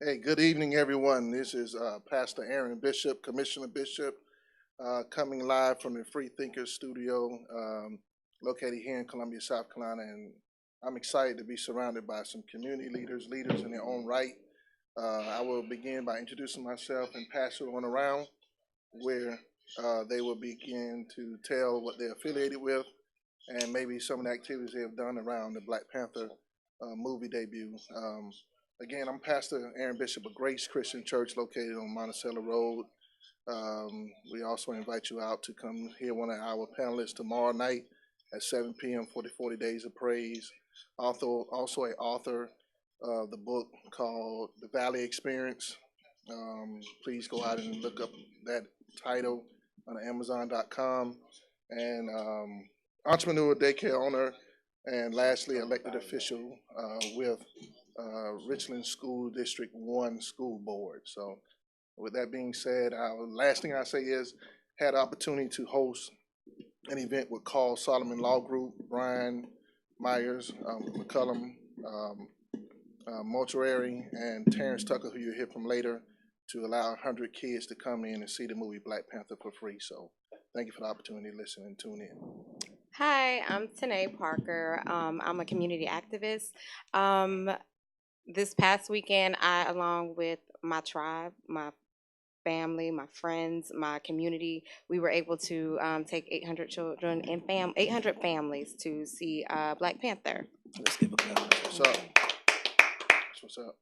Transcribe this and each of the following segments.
Hey, good evening, everyone. This is Pastor Aaron Bishop, Commissioner Bishop, coming live from the Freethinkers studio, located here in Columbia, South Carolina. And I'm excited to be surrounded by some community leaders in their own right. I will begin by introducing myself and pass it on around where they will begin to tell what they're affiliated with and maybe some of the activities they have done around the Black Panther movie debut. Again, I'm Pastor Aaron Bishop of Grace Christian Church located on Monticello Road. We also invite you out to come hear one of our panelists tomorrow night at 7 p.m. for the 40 Days of Praise. Also an author of the book called The Valley Experience. Please go out and look up that title on Amazon.com. And entrepreneur, daycare owner, and lastly, elected official with Richland School District 1 School Board. So with that being said, last thing I say is had the opportunity to host an event with Carl Solomon Law Group, Brian Myers, McCullum, Mortuary, and Terrance Tucker, who you'll hear from later, to allow 100 kids to come in and see the movie Black Panther for free. So thank you for the opportunity to listen and tune in. Hi, I'm Tanae Parker. I'm a community activist. This past weekend, along with my tribe, my family, my friends, my community, we were able to take 800 children and 800 families to see Black Panther. Let's give a clap. What's up? That's what's up.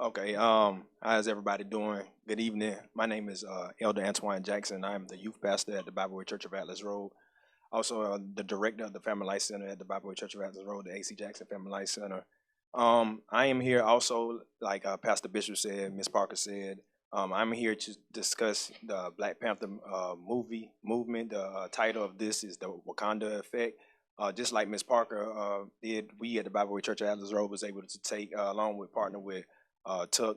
Okay, how's everybody doing? Good evening. My name is Elder Antoine Jackson. I'm the youth pastor at the Bible Way Church of Atlas Road. Also, the director of the Family Life Center at the Bible Way Church of Atlas Road, the A.C. Jackson Family Life Center. I am here also, like Pastor Bishop said, Ms. Parker said, I'm here to discuss the Black Panther movie movement. The title of this is The Wakanda Effect. Just like Ms. Parker did, we at the Bible Way Church of Atlas Road was able to take, along with partner with Tuck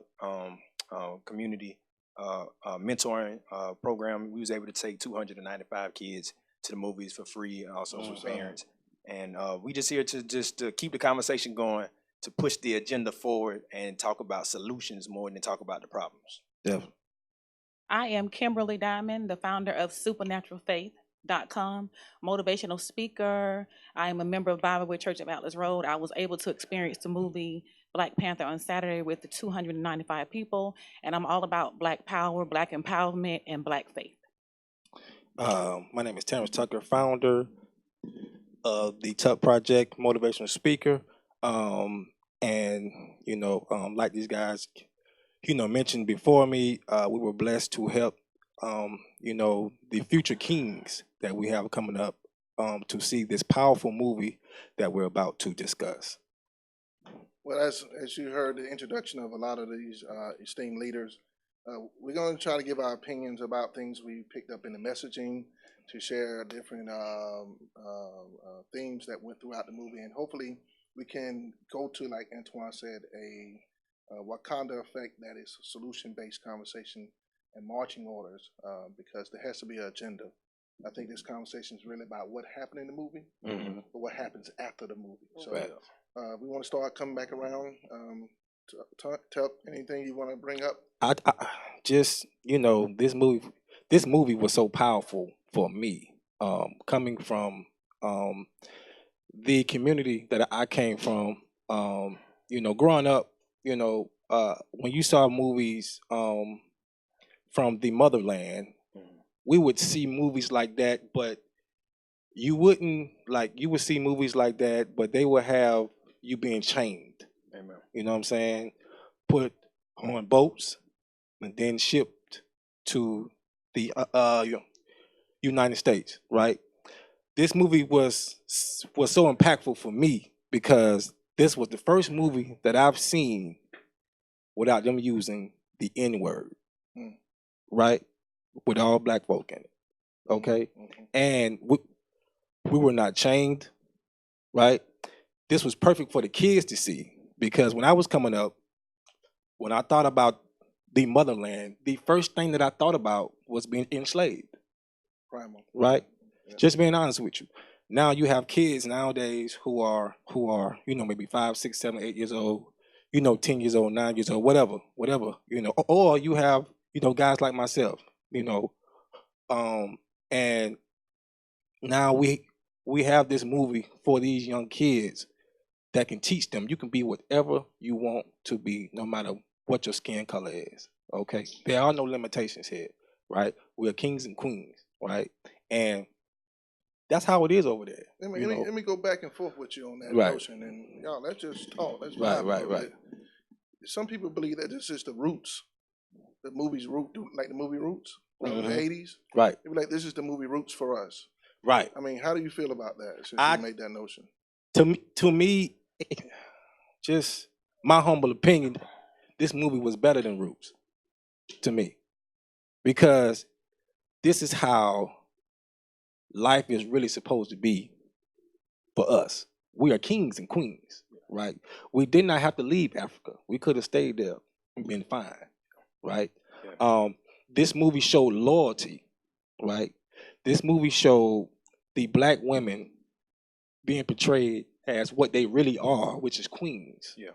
Community Mentoring Program, we was able to take 295 kids to the movies for free, also for parents. And we just here to keep the conversation going, to push the agenda forward and talk about solutions more than talk about the problems. Definitely. I am Kimberly Diamond, the founder of supernaturalfaith.com, motivational speaker. I am a member of Bible Way Church of Atlas Road. I was able to experience the movie Black Panther on Saturday with the 295 people, and I'm all about Black power, Black empowerment, and Black faith. My name is Terrance Tucker, founder of the Tuck Project, motivational speaker. And like these guys, mentioned before me, we were blessed to help, the future kings that we have coming up to see this powerful movie that we're about to discuss. Well, as you heard the introduction of a lot of these esteemed leaders, we're going to try to give our opinions about things we picked up in the messaging, to share different themes that went throughout the movie, and hopefully we can go to, like Antoine said, a Wakanda effect that is solution-based conversation and marching orders, because there has to be an agenda. I think this conversation is really about what happened in the movie, but what happens after the movie. So we want to start coming back around. Tell anything you want to bring up. I just this movie was so powerful for me, coming from the community that I came from. Growing up, when you saw movies from the motherland, we would see movies like that, but you would see movies like that, but they would have you being chained. Amen. You know what I'm saying? Put on boats and then shipped to the United States, right? This movie was so impactful for me because this was the first movie that I've seen without them using the N-word, right? With all black folk in it, okay? And we were not chained, right? This was perfect for the kids to see, because when I was coming up, when I thought about the motherland, the first thing that I thought about was being enslaved, right? Yeah. Just being honest with you. Now you have kids nowadays who are maybe 5, 6, 7, 8 years old, 10 years old, 9 years old, whatever, or you have, guys like myself, and now we have this movie for these young kids that can teach them you can be whatever you want to be, no matter what your skin color is. Okay, there are no limitations here, right? We are kings and queens, right? And that's how it is over there. Let me go back and forth with you on that Right. notion, and y'all, let's just talk. Let's Right, vibe a right, little right. bit. Some people believe that this is the roots, the movie's root, like the movie Roots, like the Mhm. '80s. Right, They be like, this is the movie Roots for us. right. I mean, how do you feel about that since I- you made that notion? To me, just my humble opinion, this movie was better than Roots, to me, because this is how life is really supposed to be for us. We are kings and queens, right? We did not have to leave Africa. We could have stayed there and been fine, right? This movie showed loyalty, right? This movie showed the black women being portrayed as what they really are, which is queens, Yeah.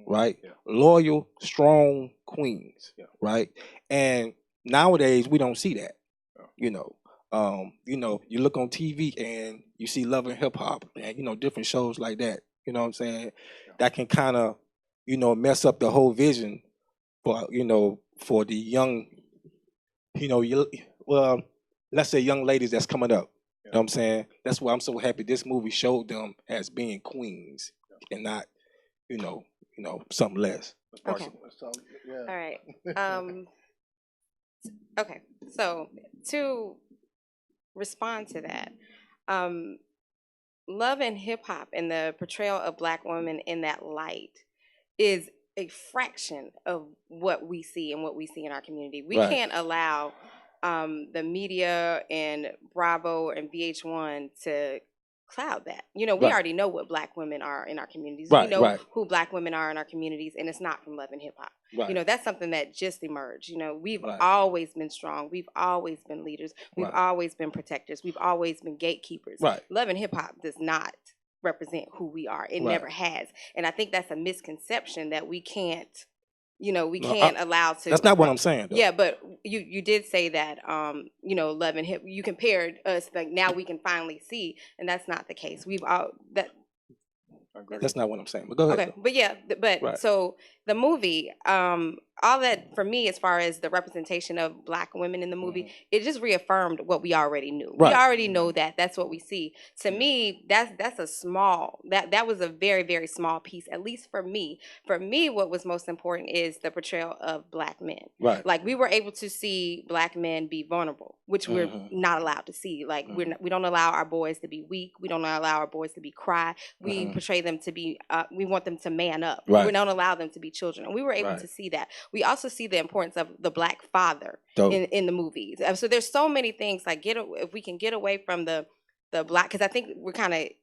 right? Yeah. Loyal, strong queens, Yeah. right? And nowadays we don't see that, Yeah. You look on TV and you see Love and Hip Hop and different shows like that. You know what I'm saying? Yeah. That can kind of mess up the whole vision for the young, let's say young ladies that's coming up. You know what I'm saying? That's why I'm so happy this movie showed them as being queens and not, something less. Okay. Yeah. All right. Okay. So to respond to that, love and hip hop and the portrayal of black women in that light is a fraction of what we see and what we see in our community. We Right. can't allow the media and Bravo and VH1 to cloud that. We Right. already know what black women are in our communities. Right, We know right. who black women are in our communities, and it's not from love and hip hop. Right. That's something that just emerged. We've Right. always been strong. We've always been leaders. We've Right. always been protectors. We've always been gatekeepers. Right. Love and hip hop does not represent who we are. It Right. never has. And I think that's a misconception that we can't, we No, can't allow to. That's not what I'm saying, though. Yeah, but you did say that, love and hip. You compared us, like now we can finally see, and that's not the case. We've all that. That's not what I'm saying. But go ahead. Okay, but yeah, Right. so the movie, all that for me as far as the representation of black women in the movie, it just reaffirmed what we already knew. Right. We already know that. That's what we see. To me, that's a small that was a very, very small piece, at least for me. For me, what was most important is the portrayal of black men. Right. Like we were able to see black men be vulnerable, which we're not allowed to see. Like we don't allow our boys to be weak. We don't allow our boys to be cry. We portray them to be. We want them to man up. Right. We don't allow them to be children, and we were able Right. to see that. We also see the importance of the black father Dope. in the movies. So there's so many things like if we can get away from the black, because I think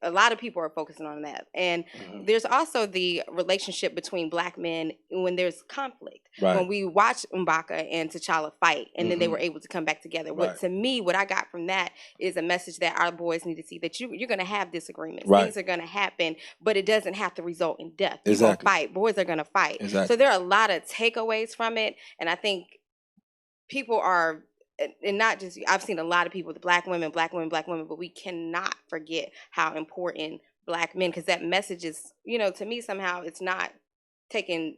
a lot of people are focusing on that. And there's also the relationship between black men when there's conflict. Right. When we watch M'Baka and T'Challa fight, and then they were able to come back together. Right. What I got from that is a message that our boys need to see, that you're going to have disagreements. Right. Things are going to happen, but it doesn't have to result in death. You're Exactly. going to fight. Boys are going to fight. Exactly. So there are a lot of takeaways from it, and I think people are, and not just, I've seen a lot of people, the black women, but we cannot forget how important black men, because that message is, to me somehow it's not taking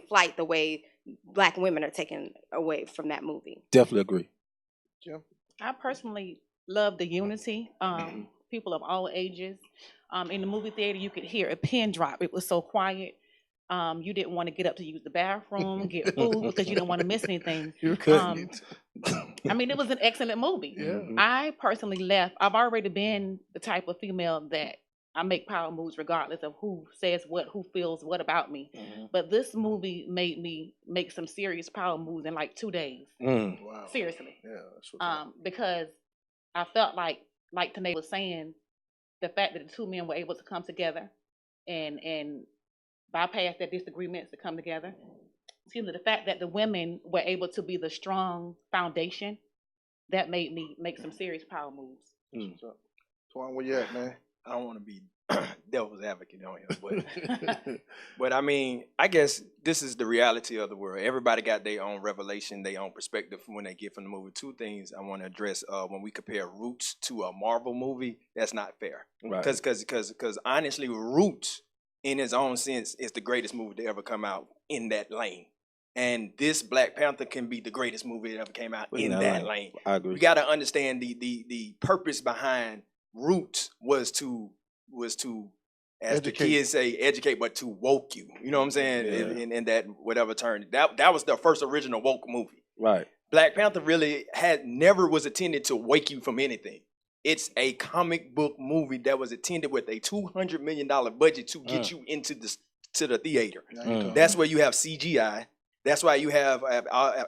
flight the way black women are taken away from that movie. Definitely agree. Jim? I personally love the unity. People of all ages. In the movie theater, you could hear a pin drop. It was so quiet. You didn't want to get up to use the bathroom, get food, because you didn't want to miss anything. You couldn't. It was an excellent movie. Yeah. I personally left. I've already been the type of female that I make power moves regardless of who says what, who feels what about me. But this movie made me make some serious power moves in like 2 days. Wow. Seriously. Yeah, that's what's up. Because I felt like Tanae was saying, the fact that the two men were able to come together and bypass their disagreements to come together. The fact that the women were able to be the strong foundation, that made me make some serious power moves. That's what's up. Antoine, where you at, man? I don't want to be devil's advocate on here, but I mean, I guess this is the reality of the world. Everybody got their own revelation, their own perspective from when they get from the movie. Two things I want to address: when we compare Roots to a Marvel movie, that's not fair. Right. Because honestly, Roots, in its own sense, is the greatest movie to ever come out in that lane. And this Black Panther can be the greatest movie that ever came out in that lane. I agree. We got to understand the purpose behind Roots was to as Educate. the kids say, educate, but to woke you. You know what I'm saying? Yeah. In that whatever turn. That was the first original woke movie. Right. Black Panther really never was intended to wake you from anything. It's a comic book movie that was intended with a $200 million budget to get you into the theater. That's where you have CGI. That's why you have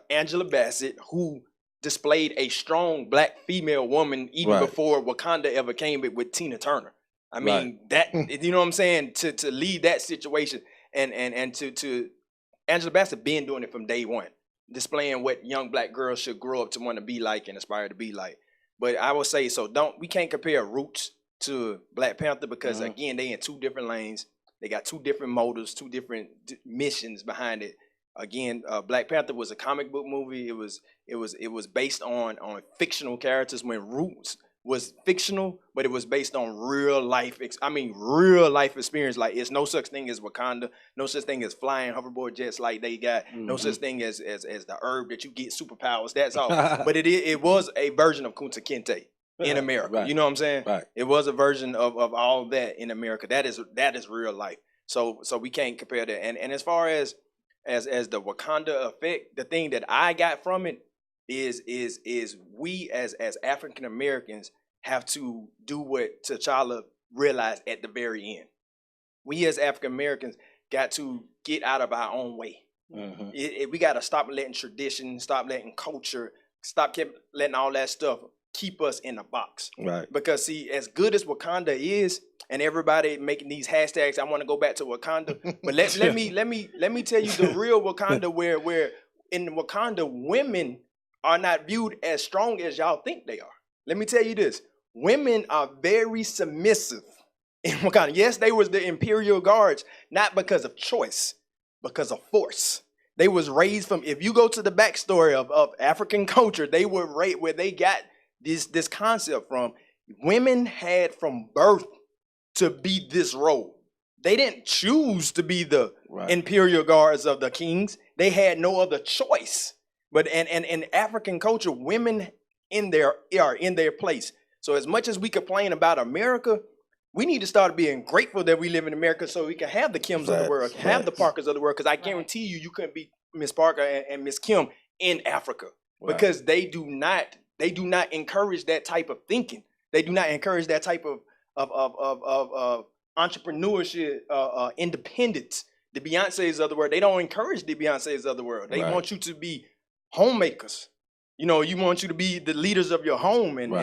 Angela Bassett, who displayed a strong black female woman even before Wakanda ever came with Tina Turner. I mean, that, you know what I'm saying? To lead that situation and to Angela Bassett been doing it from day one, displaying what young black girls should grow up to want to be like and aspire to be like. But I will say, we can't compare Roots to Black Panther because again, they in two different lanes. They got two different motives, two different missions behind it. Again, Black Panther was a comic book movie. It was based on fictional characters, when Roots was fictional, but it was based on real life experience. Like, it's no such thing as Wakanda, no such thing as flying hoverboard jets like they got, no such thing as the herb that you get superpowers. That's all. But it was a version of Kunta Kinte in America. Right. You know what I'm saying? Right. It was a version of all that in America. That is real life. So we can't compare that. And as far as the Wakanda effect, the thing that I got from it is we as African Americans have to do what T'Challa realized at the very end. We as African Americans got to get out of our own way. We got to stop letting tradition, stop letting culture, stop letting all that stuff keep us in a box. Right. Because see, as good as Wakanda is, and everybody making these hashtags, I want to go back to Wakanda. But let me tell you the real Wakanda, where in Wakanda, women are not viewed as strong as y'all think they are. Let me tell you this. Women are very submissive in Wakanda. Yes, they was the Imperial Guards, not because of choice, because of force. They was raised from, if you go to the backstory of African culture, they were raised where they got this concept from. Women had from birth to be this role. They didn't choose to be the Imperial Guards of the kings. They had no other choice. But and in African culture, women are in their place. So as much as we complain about America, we need to start being grateful that we live in America, so we can have the Kims of the world, have the Parkers of the world. Because I guarantee you couldn't be Miss Parker and Miss Kim in Africa, because they do not encourage that type of thinking. They do not encourage that type of entrepreneurship, independence. The Beyoncés of the world, they don't encourage the Beyoncés of the world. They want you to be homemakers. You know, you want you to be the leaders of your home, and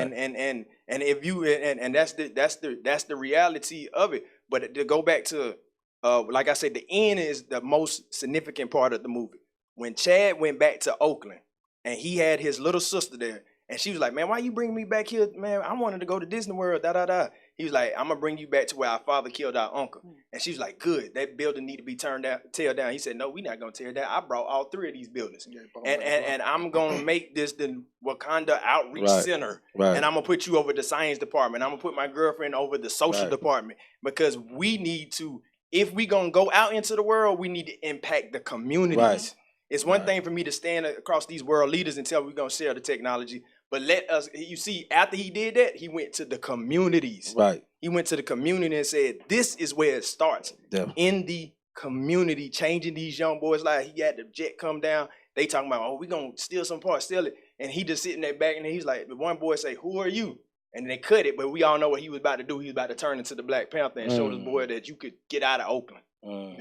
if you and that's the reality of it. But to go back to like I said, the end is the most significant part of the movie. When Chad went back to Oakland and he had his little sister there, and she was like, "Man, why you bringing me back here? Man, I wanted to go to Disney World, da da da." He was like, "I'm gonna bring you back to where our father killed our uncle." And she was like, "Good, that building need to be tear down." He said, "No, we're not gonna tear it down. I brought all three of these buildings, and I'm gonna make this the Wakanda Outreach Center, and I'm gonna put you over the science department. I'm gonna put my girlfriend over the social department, because we need to. If we gonna go out into the world, we need to impact the communities." It's one thing for me to stand across these world leaders and tell we're gonna share the technology. But let us, you see, after he did that, he went to the communities. Right. He went to the community and said, this is where it starts. In the community, changing these young boys' lives. He had the jet come down. They talking about, oh, we going to steal some parts, steal it. And he just sitting there back, and he's like, the one boy say, who are you? And they cut it, but we all know what he was about to do. He was about to turn into the Black Panther and show this boy that you could get out of Oakland.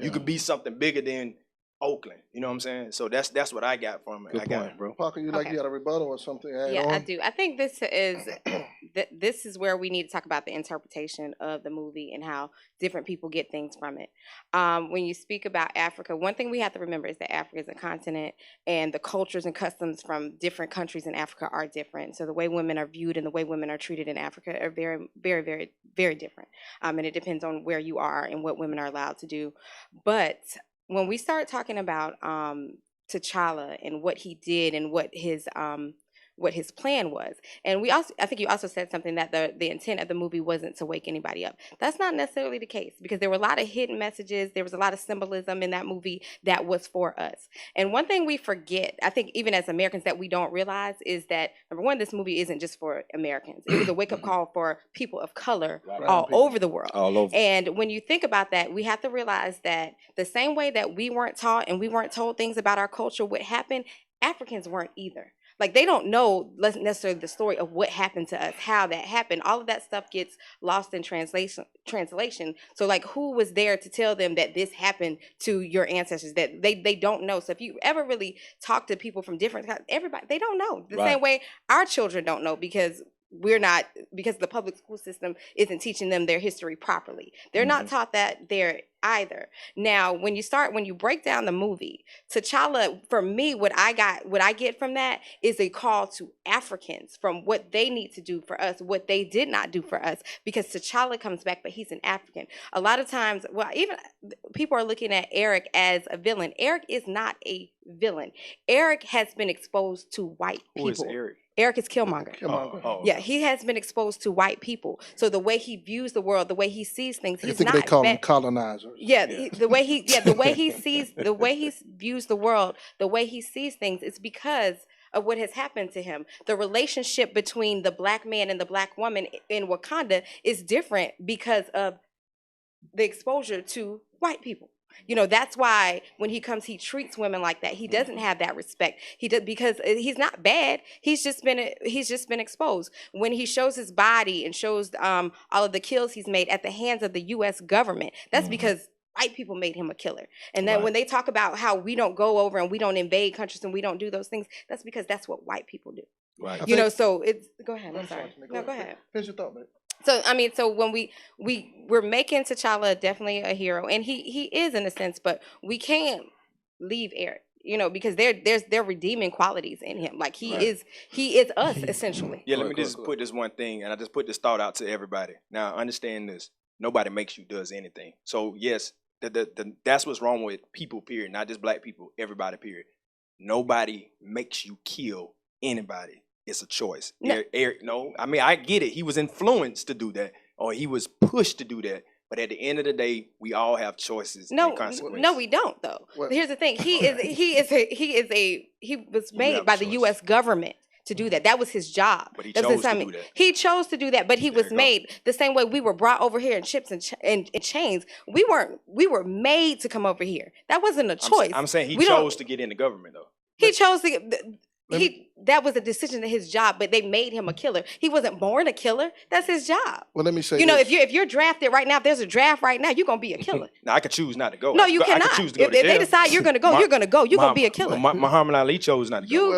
You could be something bigger than Oakland, you know what I'm saying? So that's what I got from it. Good point, bro. Parker, you had a rebuttal or something? I do. I think this is this is where we need to talk about the interpretation of the movie and how different people get things from it. When you speak about Africa, one thing we have to remember is that Africa is a continent, and the cultures and customs from different countries in Africa are different. So the way women are viewed and the way women are treated in Africa are very, very, very, very different. And it depends on where you are and what women are allowed to do. But when we start talking about T'Challa and what he did and what his plan was. And I think you also said something that the intent of the movie wasn't to wake anybody up. That's not necessarily the case, because there were a lot of hidden messages. There was a lot of symbolism in that movie that was for us. And one thing we forget, I think even as Americans, that we don't realize is that, number one, this movie isn't just for Americans. It was a wake-up call for people of color all over the world. All over. And when you think about that, we have to realize that the same way that we weren't taught and we weren't told things about our culture would happen, Africans weren't either. Like, they don't know necessarily the story of what happened to us, how that happened. All of that stuff gets lost in translation. So, like, who was there to tell them that this happened to your ancestors? That they don't know. So if you ever really talk to people from different, everybody, they don't know. The same way our children don't know, because the public school system isn't teaching them their history properly. They're not taught that there either. Now, when you break down the movie, T'Challa, for me, what I get from that is a call to Africans from what they need to do for us, what they did not do for us, because T'Challa comes back, but he's an African. A lot of times, even people are looking at Eric as a villain. Eric is not a villain. Eric has been exposed to white people. Who is Eric? Eric is Killmonger. Yeah, he has been exposed to white people. So the way he views the world, the way he sees things, he's not. They call them colonizers. Yeah, the way he views the world, the way he sees things, is because of what has happened to him. The relationship between the black man and the black woman in Wakanda is different because of the exposure to white people. That's why when he comes, he treats women like that. He doesn't have that respect. He does, because he's not bad. He's just been exposed. When he shows his body and shows all of the kills he's made at the hands of the U.S. government, that's because white people made him a killer. And then when they talk about how we don't go over and we don't invade countries and we don't do those things, that's because that's what white people do. Right. So it's, go ahead. I'm sorry. No, go ahead. Finish your thought, man. So when we're making T'Challa definitely a hero, and he is in a sense, but we can't leave Eric, because there's redeeming qualities in him. Like he is us essentially. Yeah, let me just put this one thing, and I just put this thought out to everybody. Now, understand this: nobody makes you does anything. So yes, that's what's wrong with people. Period. Not just black people. Everybody. Period. Nobody makes you kill anybody. It's a choice. No. Eric, no. I mean, I get it. He was influenced to do that, or he was pushed to do that. But at the end of the day, we all have choices and consequences. No, we don't though. Here's the thing. He was made by the U.S. government to do that. That was his job. But he chose to do that. He chose to do that, but he was made the same way we were brought over here in ships and chains. We were made to come over here. That wasn't a choice. I'm saying he chose to get in the government though. He chose to get. That was a decision of his job, but they made him a killer. He wasn't born a killer. That's his job. Well, let me say, if you're drafted right now, if there's a draft right now, you're gonna be a killer. Now I could choose not to go. No, you cannot. If they decide you're gonna go, you're gonna go. You're gonna be a killer. Muhammad Ali chose not to go.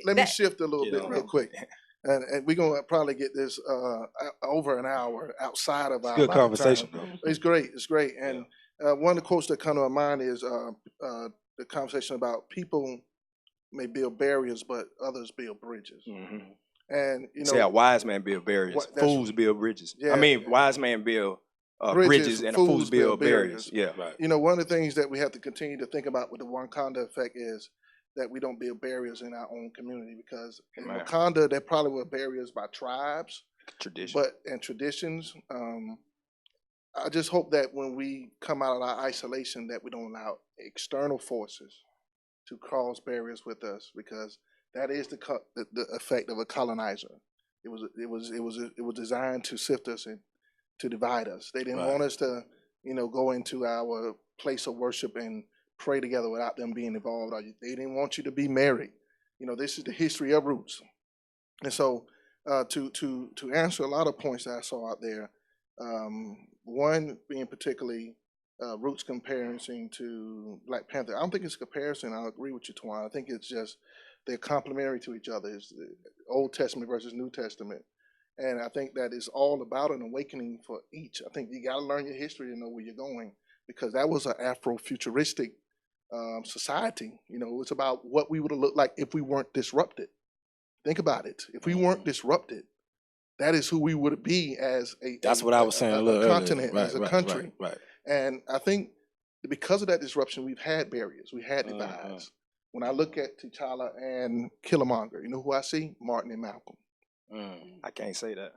Let me shift a little bit real quick, and we're gonna probably get this over an hour outside of our good conversation. It's great. And one of the quotes that come to my mind is the conversation about people may build barriers, but others build bridges. And say a wise man build barriers, fools build bridges. Yeah, I mean, wise man build bridges, and fools build barriers. Yeah, right. One of the things that we have to continue to think about with the Wakanda effect is that we don't build barriers in our own community, because in Wakanda there probably were barriers by tribes, traditions. I just hope that when we come out of our isolation, that we don't allow external forces to cross barriers with us, because that is the effect of a colonizer. It was designed to sift us and to divide us. They didn't want us to, go into our place of worship and pray together without them being involved. They didn't want you to be married. This is the history of roots. And so, to answer a lot of points that I saw out there, one being particularly Roots comparing to Black Panther. I don't think it's a comparison. I'll agree with you, Twan. I think it's just they're complementary to each other. It's the Old Testament versus New Testament. And I think that is all about an awakening for each. I think you got to learn your history to know where you're going, because that was an Afrofuturistic society. You know, it was about what we would have looked like if we weren't disrupted. Think about it. If we weren't disrupted, that is who we would be as That's what I was saying a little continent, earlier. as a country. Right. And I think because of that disruption, we've had barriers, we had divides. When I look at T'Challa and Killmonger, you know who I see? Martin and Malcolm. I can't say that.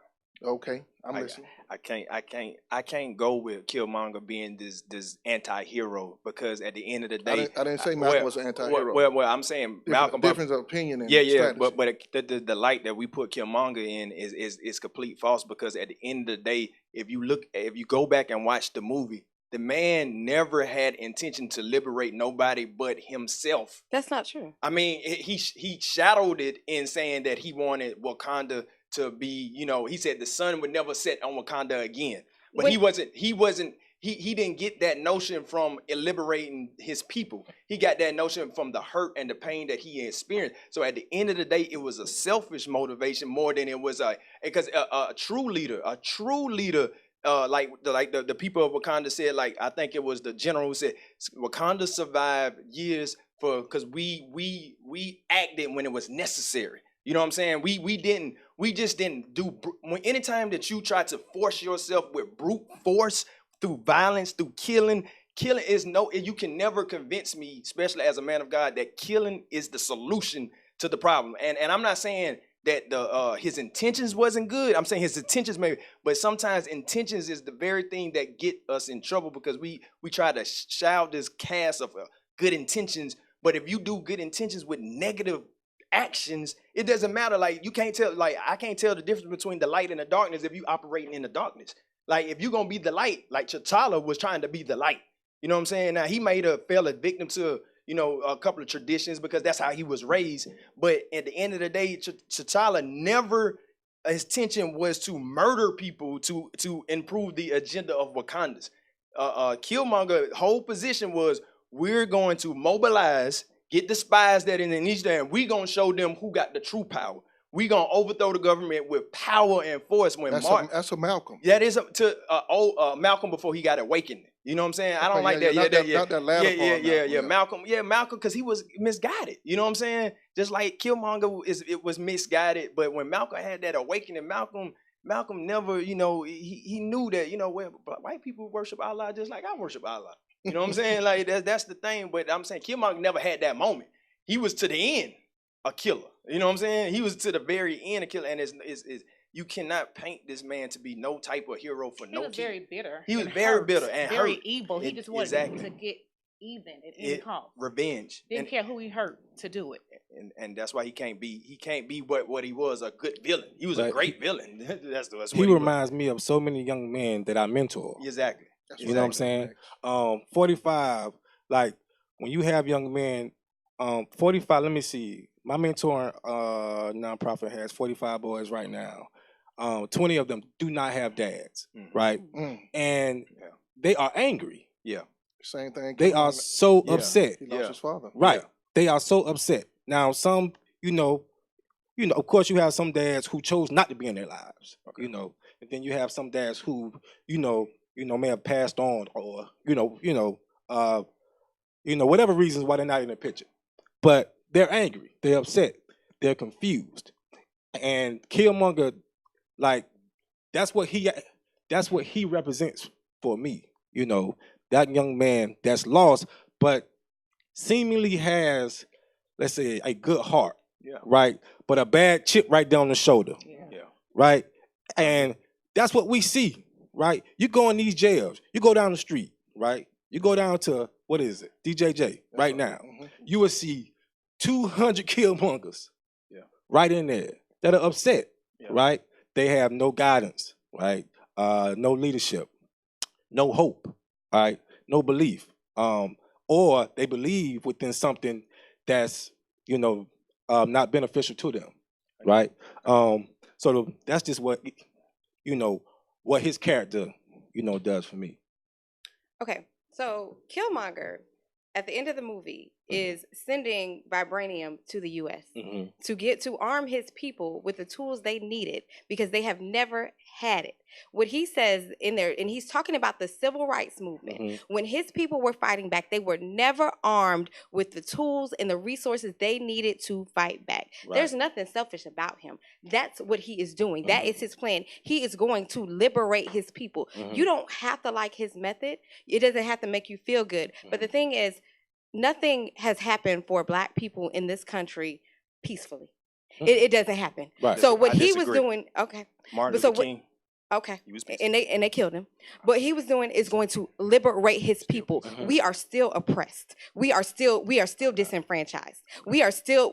Okay, I'm listening. I can't go with Killmonger being this anti-hero, because at the end of the day, I didn't say Malcolm was an anti-hero. Well, I'm saying Malcolm. Difference of opinion and Yeah, strategy. but the light that we put Killmonger in is complete false, because at the end of the day, if you go back and watch the movie, the man never had intention to liberate nobody but himself. That's not true. I mean, he shadowed it in saying that he wanted Wakanda to be, he said the sun would never set on Wakanda again. But he didn't get that notion from liberating his people. He got that notion from the hurt and the pain that he experienced. So at the end of the day, it was a selfish motivation more than it was because a true leader, like the people of Wakanda said, like I think it was the general who said Wakanda survived years because we acted when it was necessary. You know what I'm saying? We just didn't do. Anytime that you try to force yourself with brute force through violence, through killing is you can never convince me, especially as a man of God, that killing is the solution to the problem. And I'm not saying that his intentions wasn't good. I'm saying his intentions maybe, but sometimes intentions is the very thing that get us in trouble, because we try to shout this cast of good intentions. But if you do good intentions with negative actions, it doesn't matter. Like you can't tell. Like I can't tell the difference between the light and the darkness if you operating in the darkness. Like if you're gonna be the light, like T'Challa was trying to be the light. You know what I'm saying? Now he fell a victim to a couple of traditions because that's how he was raised. But at the end of the day, T'Challa never, his intention was to murder people to improve the agenda of Wakanda's. Killmonger whole position was, we're going to mobilize, get the spies that in each day, and we're gonna show them who got the true power. We're gonna overthrow the government with power and force. That's a Malcolm. That is Malcolm before he got awakened. You know what I'm saying? I don't like that. Malcolm, because he was misguided. You know what I'm saying? Just like Killmonger it was misguided. But when Malcolm had that awakening, Malcolm never, he knew that, white people worship Allah just like I worship Allah. You know what I'm saying? Like that's the thing. But I'm saying Killmonger never had that moment. He was to the end a killer. You know what I'm saying? He was to the very end a killer, and you cannot paint this man to be no type of hero for no kid. He was very bitter. He was very bitter and very hurt. evil. He just wanted to get even at any cost. Revenge. Didn't care who he hurt to do it. And that's why he can't be what he was, a good villain. He was a great villain. That's what he reminds me of so many young men that I mentor. Exactly. You know what I'm saying? 45, like when you have young men, 45, let me see. My mentor nonprofit has 45 boys right now. 20 of them do not have dads, right? And they are angry. Yeah. Same thing. They are so upset. He lost his father. Right. Yeah. They are so upset. Now, some, of course you have some dads who chose not to be in their lives, and then you have some dads who, may have passed on or, whatever reasons why they're not in the picture. But they're angry, they're upset, they're confused. And Killmonger, like, that's what he represents for me. That young man that's lost, but seemingly has, let's say, a good heart, right? But a bad chip right down the shoulder, right? And that's what we see, right? You go in these jails, you go down the street, right? You go down to, what is it, DJJ right now. You will see 200 Killmongers right in there that are upset, right? They have no guidance, right? No leadership, no hope, right? No belief. Or they believe within something that's, not beneficial to them, right? So that's just what, what his character, does for me. Okay, so Killmonger, at the end of the movie is sending vibranium to the U.S. Mhm. to arm his people with the tools they needed because they have never had it. What he says in there, and he's talking about the civil rights movement. Mhm. When his people were fighting back, they were never armed with the tools and the resources they needed to fight back. Right. There's nothing selfish about him. That's what he is doing. That is his plan. He is going to liberate his people. You don't have to like his method. It doesn't have to make you feel good. But the thing is, nothing has happened for Black people in this country peacefully. It doesn't happen. Right. So what I he was disagree. doing, okay. Martin So Luther what- King. Okay. He was peaceful. And they killed him. What he was doing is going to liberate his people. We are still oppressed. We are still disenfranchised. We are still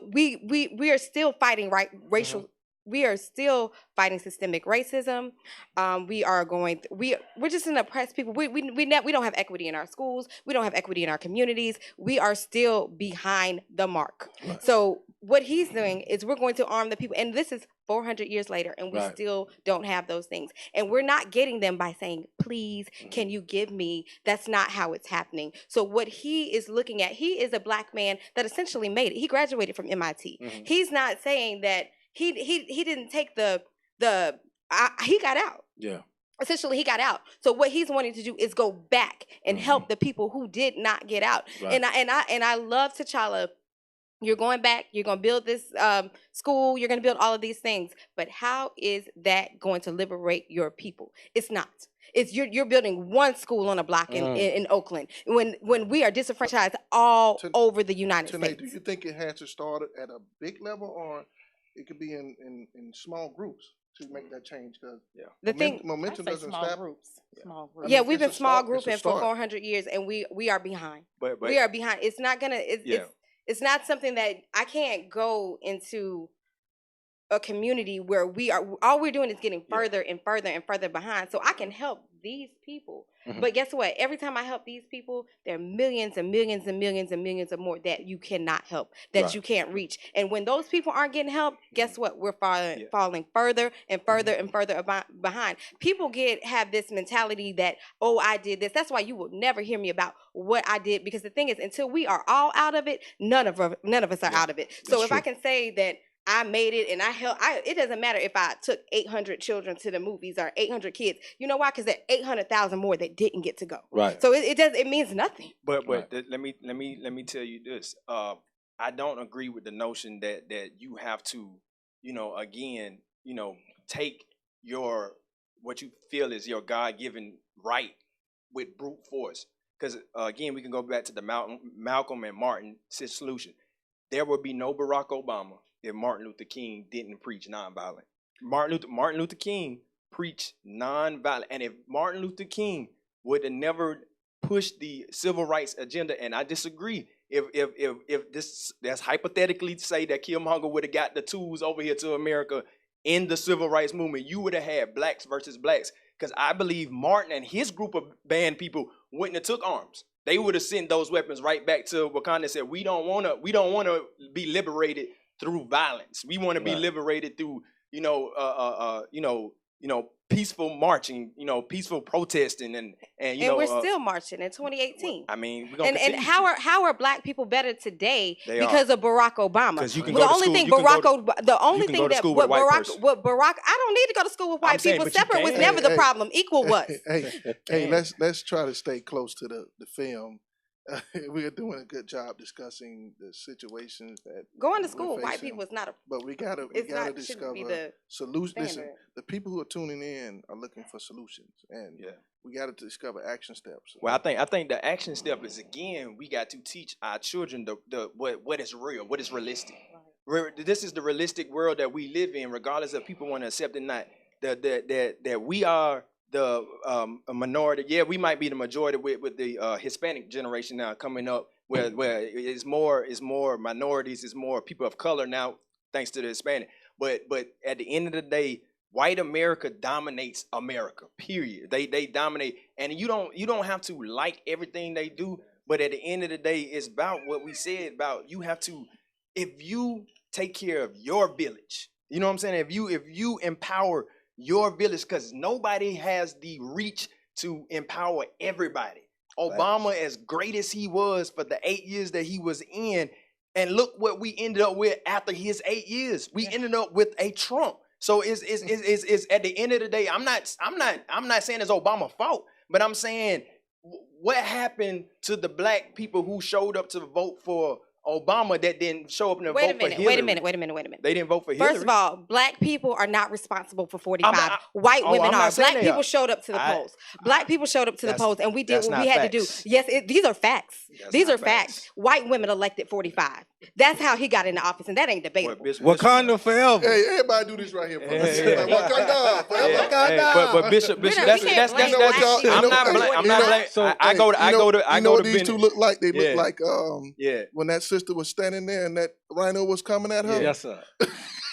fighting racial. We are still fighting systemic racism. We're just an oppressed people. We don't have equity in our schools. We don't have equity in our communities. We are still behind the mark. Right. So what he's doing is we're going to arm the people, and this is 400 years later, and we Right. still don't have those things. And we're not getting them by saying, please, can you give me? That's not how it's happening. So what he is looking at, he is a Black man that essentially made it. He graduated from MIT. He's not saying that he didn't take he got out. Yeah. Essentially, he got out. So what he's wanting to do is go back and help the people who did not get out. Right. And I love T'Challa. You're going back. You're going to build this school. You're going to build all of these things. But how is that going to liberate your people? It's not. It's you're building one school on a block in Oakland when we are disenfranchised all over the United States. Do you think it has to start at a big level, or it could be in small groups to make that change? Because momentum doesn't stop. Small groups. Yeah, we've been it's a small start. grouping It's a for start. 400 years, and we are behind. But We are behind. It's not gonna. Yeah. It's not something that I can't go into a community where all we're doing is getting further and further and further behind. So I can help these people. But guess what? Every time I help these people, there are millions and millions and millions and millions of more that you cannot help, that you can't reach. And when those people aren't getting help, guess what? We're falling further and further and further behind. People have this mentality that, oh, I did this. That's why you will never hear me about what I did, because the thing is, until we are all out of it, none of us are out of it. So if I can say that I made it and I helped, it doesn't matter if I took 800 children to the movies or 800 kids. You know why? Because there are 800,000 more that didn't get to go. Right. So it means nothing. But Right. let me tell you this. I don't agree with the notion that you have to, take what you feel is your God-given right with brute force. Because again, we can go back to the Malcolm and Martin solution. There would be no Barack Obama if Martin Luther King didn't preach nonviolent. Martin Luther King preached nonviolent, and if Martin Luther King would have never pushed the civil rights agenda, and I disagree. If that's hypothetically to say that Killmonger would have got the tools over here to America in the civil rights movement, you would have had blacks versus blacks. Because I believe Martin and his group of band people wouldn't have took arms. They would have sent those weapons right back to Wakanda and said, we don't want to be liberated through violence. We want to be liberated through, peaceful marching, peaceful protesting, and we're still marching in 2018. I mean, we're gonna and how are Black people better today They because of Barack Obama? Because you can Well, go the to only school. thing the only you can thing go to that school with a white person. what Barack, I don't need to go to school with white saying, people. but you Separate was can. never the Hey, problem. Equal was. Hey, let's try to stay close to the film. We are doing a good job discussing the situations that Going to we're school with white facing. people is not a. But we gotta It's not. Shouldn't discover be the solutions. Listen, standard. the people who are tuning in are looking for solutions, and we got to discover action steps. Well, I think the action step is, again, we got to teach our children what is real, what is realistic. This is the realistic world that we live in, regardless of people want to accept it or not. That we are the a minority. Yeah, we might be the majority with the Hispanic generation now coming up, where it's more minorities, it's more people of color now, thanks to the Hispanic. But at the end of the day, white America dominates America. Period. They dominate, and you don't have to like everything they do. But at the end of the day, it's about what we said about you have to, if you take care of your village, you know what I'm saying? If you empower your village, because nobody has the reach to empower everybody. Obama, as great as he was for the 8 years that he was in, and look what we ended up with after his 8 years. We ended up with a Trump. So it's at the end of the day, I'm not saying it's Obama's fault, but I'm saying what happened to the black people who showed up to vote for Obama that didn't show up and vote for Hillary? Wait a minute. They didn't vote for Hillary. First of all, black people are not responsible for 45. White women I'm are. not saying Black they people are. showed up to the polls. Black people showed up to the polls, and we did that's what we not had to do. facts. Yes, these are facts. That's These not are facts. facts. White women elected 45. That's how he got into office, and that ain't debatable. Wakanda forever. Hey, everybody do this right here. Hey. Like, Wakanda, Wakanda. But Bishop, We that's can't blame You know what black y'all- people. you I'm know- not hey, blaming. I'm you not know- blaming. So, I go to you know what these Bennett. two look like? They look Yeah. like Yeah. when that sister was standing there and that rhino was coming at her. Yes, sir.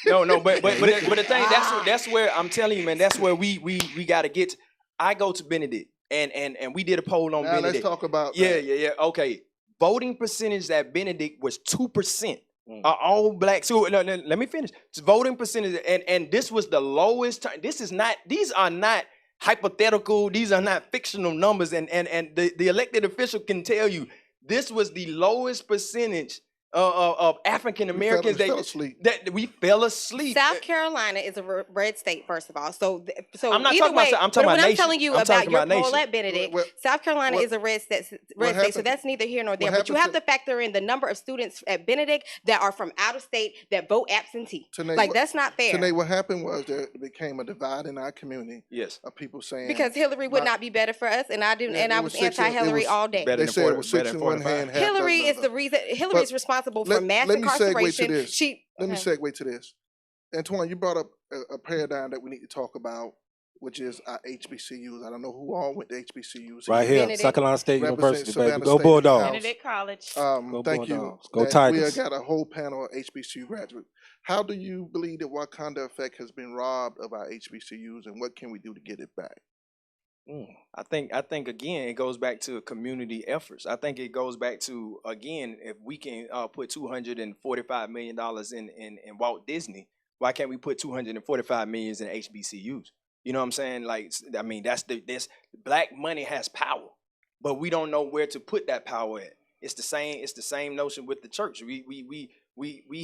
No, but the thing that's where I'm telling you, man. That's where we got to get. I go to Benedict, and we did a poll on Now Benedict. let's talk about Yeah. that. Okay, voting percentage at Benedict was 2%. All black. So let me finish. It's voting percentage, and this was the lowest time. These are not hypothetical. These are not fictional numbers, and the elected official can tell you this was the lowest percentage of African Americans fell asleep. that we fell asleep. South Carolina is a red state, first of all. So I'm not either talking about way, South- I'm talking but about what I'm nation. telling you I'm about talking your about poll nation. at Benedict, What- South Carolina what- is a red state, so happened- that's neither here nor there. what But you happened have to factor in the number of students at Benedict that are from out of state that vote absentee. Tanae, Like what- that's not fair. Today, what happened was there became a divide in our community Yes. of people saying Because Hillary would my- not be better for us, and I didn't, Yeah, and it I was was six and- it anti-Hillary was all day. better they than said it was 40 six in one 45. hand. half Hillary dozen is other. the reason. Hillary is But responsible for let- mass let me segue to incarceration. this. Let me Okay. segue to this. Antoine, you brought up a paradigm that we need to talk about, which is our HBCUs. I don't know who all went to HBCUs. Right here, Benedict. South Carolina State Represent University, Savannah baby. Go State in the Bulldogs. House. Benedict College. Go Thank you. Bulldogs. Go that We Tigers. have got a whole panel of HBCU graduates. How do you believe that Wakanda effect has been robbed of our HBCUs, and what can we do to get it back? I think again it goes back to community efforts. I think it goes back to again if we can put $245 million in Walt Disney, why can't we put $245 million in HBCUs? You know what I'm saying? Like I mean this black money has power, but we don't know where to put that power at. It's the same notion with the church. We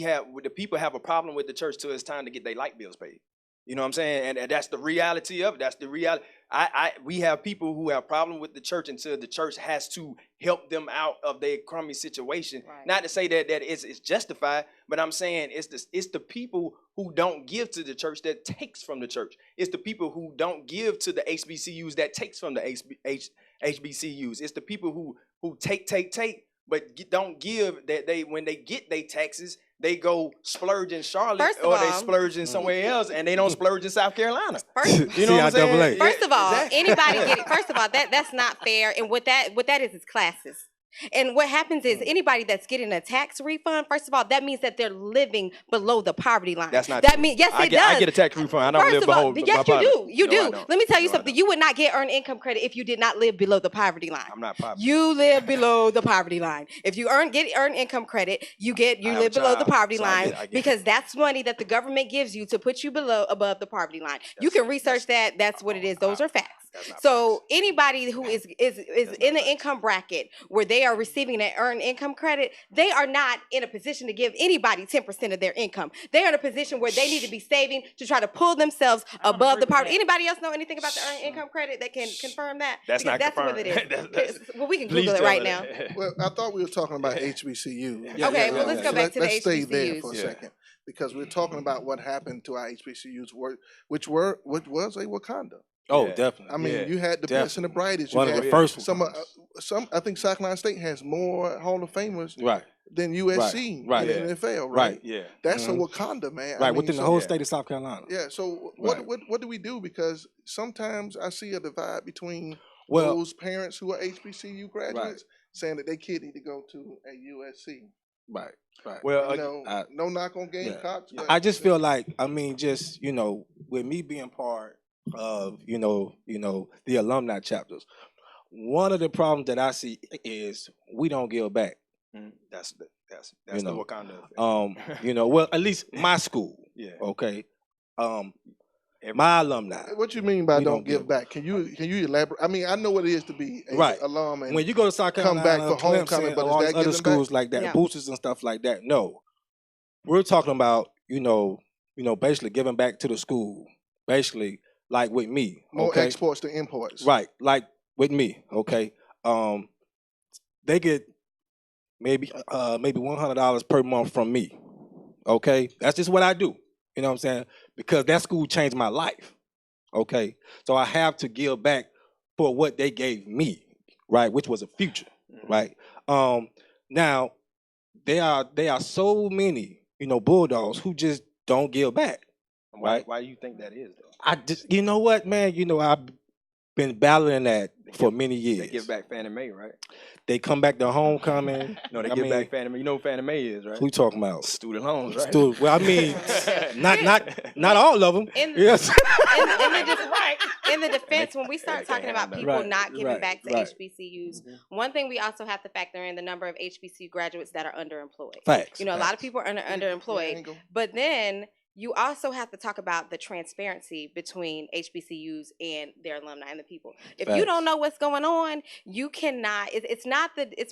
have the people have a problem with the church till it's time to get their light bills paid. You know what I'm saying? And that's the reality of it. That's the reality. We have people who have problem with the church until the church has to help them out of their crummy situation. Right. Not to say that it's justified, but I'm saying it's the people who don't give to the church that takes from the church. It's the people who don't give to the HBCUs that takes from the HBCUs. It's the people who take, but don't give. That when they get their taxes, they go splurge in Charlotte First of or they all- splurge in somewhere else, and they don't splurge in South Carolina. First, You know what I'm saying? CIAA. First of all, Exactly. anybody getting first of all, that's not fair. And what that is classes. And what happens is anybody that's getting a tax refund, first of all, that means that they're living below the poverty line. That's not that true. means yes, I it get, does. I get a tax refund. I don't First live of all, below. yes, you do. You No, do. I don't. Let me tell you No, I something. don't. You would not get earned income credit if you did not live below the poverty line. I'm not poverty. You live below the poverty line. If you get earned income credit, you I have live a below the child, poverty so I line get it. because that's money that the government gives you to put you above the poverty line. You can research that. That's what it is. Those are facts. That's not So anybody who is in the facts. income bracket where they are receiving an earned income credit, they are not in a position to give anybody 10% of their income. They are in a position where they need to be saving to try to pull themselves I don't above agree the with poverty. that. Anybody else know anything about the earned income credit that can confirm that? That's Because not that's what confirmed. it is. That's- Well, we can Please Google it tell right her now. that. Well, I thought we were talking about HBCU. Okay, well, let's go back to the let's stay there for a HBCUs. second because we're talking about what happened to our HBCUs, which was a Wakanda. Oh, Yeah. definitely. I mean, Yeah, you had the best and the brightest. You One of had the first some. ones. I think South Carolina State has more Hall of Famers Right, than USC right, in the NFL. Right. right. Yeah. That's Mhm. a Wakanda, man. I right, mean, within the so- whole yeah. state of South Carolina. Yeah. So Right. what do we do? Because sometimes I see a divide between Well, those parents who are HBCU graduates saying that their kid need to go to a USC. right, right. Well, You know, I- no knock on Gamecocks. but I just feel like, I mean, just, with me being part of, the alumni chapters, one of the problems that I see is we don't give back. that's the You know, Wakanda effect. Well, at least my school. Yeah. Okay. My alumni. What you mean by We don't give back? Can you elaborate? I mean, I know what it is to be a Right. alum and When you go to South come Carolina, back for homecoming, Clemson, but is all that these other giving schools back? like that, Yeah. boosters and stuff like that. No, we're talking about basically giving back to the school. Basically, like with me, More okay, exports to imports. right? Like with me, okay. They get maybe $100 per month from me. Okay, that's just what I do. You know what I'm saying? Because that school changed my life. Okay, so I have to give back for what they gave me, right? Which was a future, right? Now there are so many bulldogs who just don't give back. Right? Why do you think that is, though? I just what, man, I've been battling that for many years. They give back Fannie Mae, right? They come back to homecoming. No, they give back Fannie Mae. You know what Fannie Mae is, right? Who you talking about? Student loans, right? Well, I mean, not all of them. Yes. In the defense, when we start talking about people not giving back to HBCUs, one thing we also have to factor in the number of HBCU graduates that are underemployed. Facts. A lot of people are underemployed, but then you also have to talk about the transparency between HBCUs and their alumni and the people. If you don't know what's going on, you cannot.